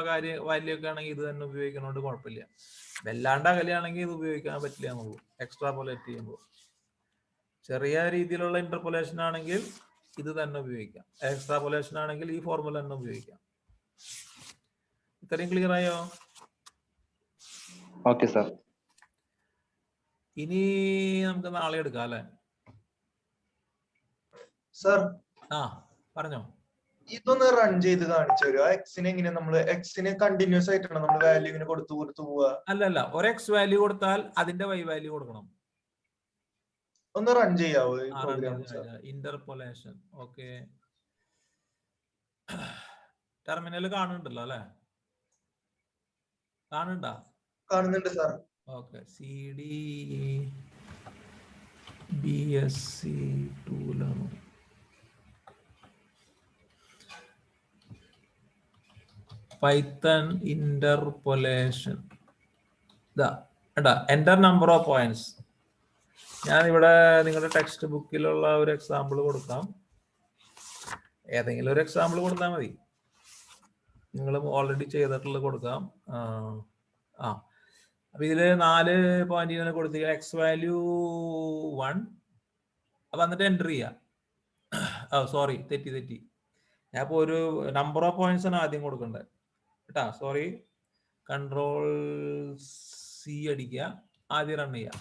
വാല്യൂ ഒക്കെ ആണെങ്കിൽ ഇത് തന്നെ ഉപയോഗിക്കുന്നതുകൊണ്ട് കുഴപ്പമില്ല. വല്ലാണ്ട് അകലെയാണെങ്കിൽ ഇത് ഉപയോഗിക്കാൻ പറ്റില്ല എന്നുള്ളൂ. എക്സ്ട്രാപോലേറ്റ് ചെയ്യുമ്പോൾ ചെറിയ രീതിയിലുള്ള ഇന്റർപോലേഷൻ ആണെങ്കിൽ ഇത് തന്നെ ഉപയോഗിക്കാം. എക്സ്ട്രാപോലേഷൻ ആണെങ്കിൽ ഈ ഫോർമുല തന്നെ ഉപയോഗിക്കാം. ഇത്രയും ക്ലിയർ ആയോ? Okay sir. ഇനി നമുക്ക് നാളെ എടുക്കാം അല്ലെ? സർ പറഞ്ഞോ. ഇതൊന്ന് റൺ ചെയ്ത് കാണിച്ചു തരുമോ? എക്സിന് എങ്ങനെ നമ്മള് എക്സിന് കണ്ടിന്യൂസ് ആയിട്ടാണ് നമ്മൾ വാല്യൂ ഇങ്ങനെ കൊടുത്തു പോവുക? അല്ലല്ല, ഒരു എക്സ് വാല്യൂ കൊടുത്താൽ അതിന്റെ വൈ വാല്യൂ കൊടുക്കണം. ഒന്ന് റൺ ചെയ്യാവോ ഈ ആ, പ്രോഗ്രാം? ഇന്റർപോളേഷൻ. ഓക്കെ, ടെർമിനൽ കാണുന്നുണ്ടല്ലോ അല്ലെ? കാണുന്നുണ്ട് സാർ. ഓക്കെ, CD BSc ടൂലാണ്. Python interpolation. Enter number of points. ഞാൻ ഇവിടെ നിങ്ങളുടെ ടെക്സ്റ്റ് ബുക്കിലുള്ള ഒരു എക്സാമ്പിൾ കൊടുക്കാം. ഏതെങ്കിലും ഒരു എക്സാമ്പിൾ കൊടുത്താൽ മതി. നിങ്ങൾ ഓൾറെഡി ചെയ്തിട്ടുള്ളത് കൊടുക്കാം. അപ്പൊ ഇതില് 4 പോയിന്റ് ഇങ്ങനെ കൊടുത്തിരിക്കുക. X value 1. അപ്പൊ എന്നിട്ട് എൻ്റർ ചെയ്യാം. സോറി, തെറ്റി. ഞാൻ ഇപ്പൊ ഒരു നമ്പർ ഓഫ് പോയിന്റ്സ് ആണ് ആദ്യം കൊടുക്കേണ്ടത് കേട്ടാ. സോറി, Ctrl+C അടിക്കുക, ആദ്യം റൺ ചെയ്യുക.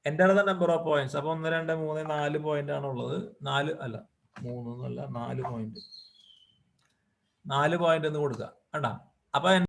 Enter the number of points. അപ്പൊ 1 2 3 4 പോയിന്റ് ആണ് ഉള്ളത്. 4 അല്ല 3 4 പോയിന്റ്. 4 പോയിന്റ് എന്ന് കൊടുക്കുക കേട്ടാ. അപ്പൊ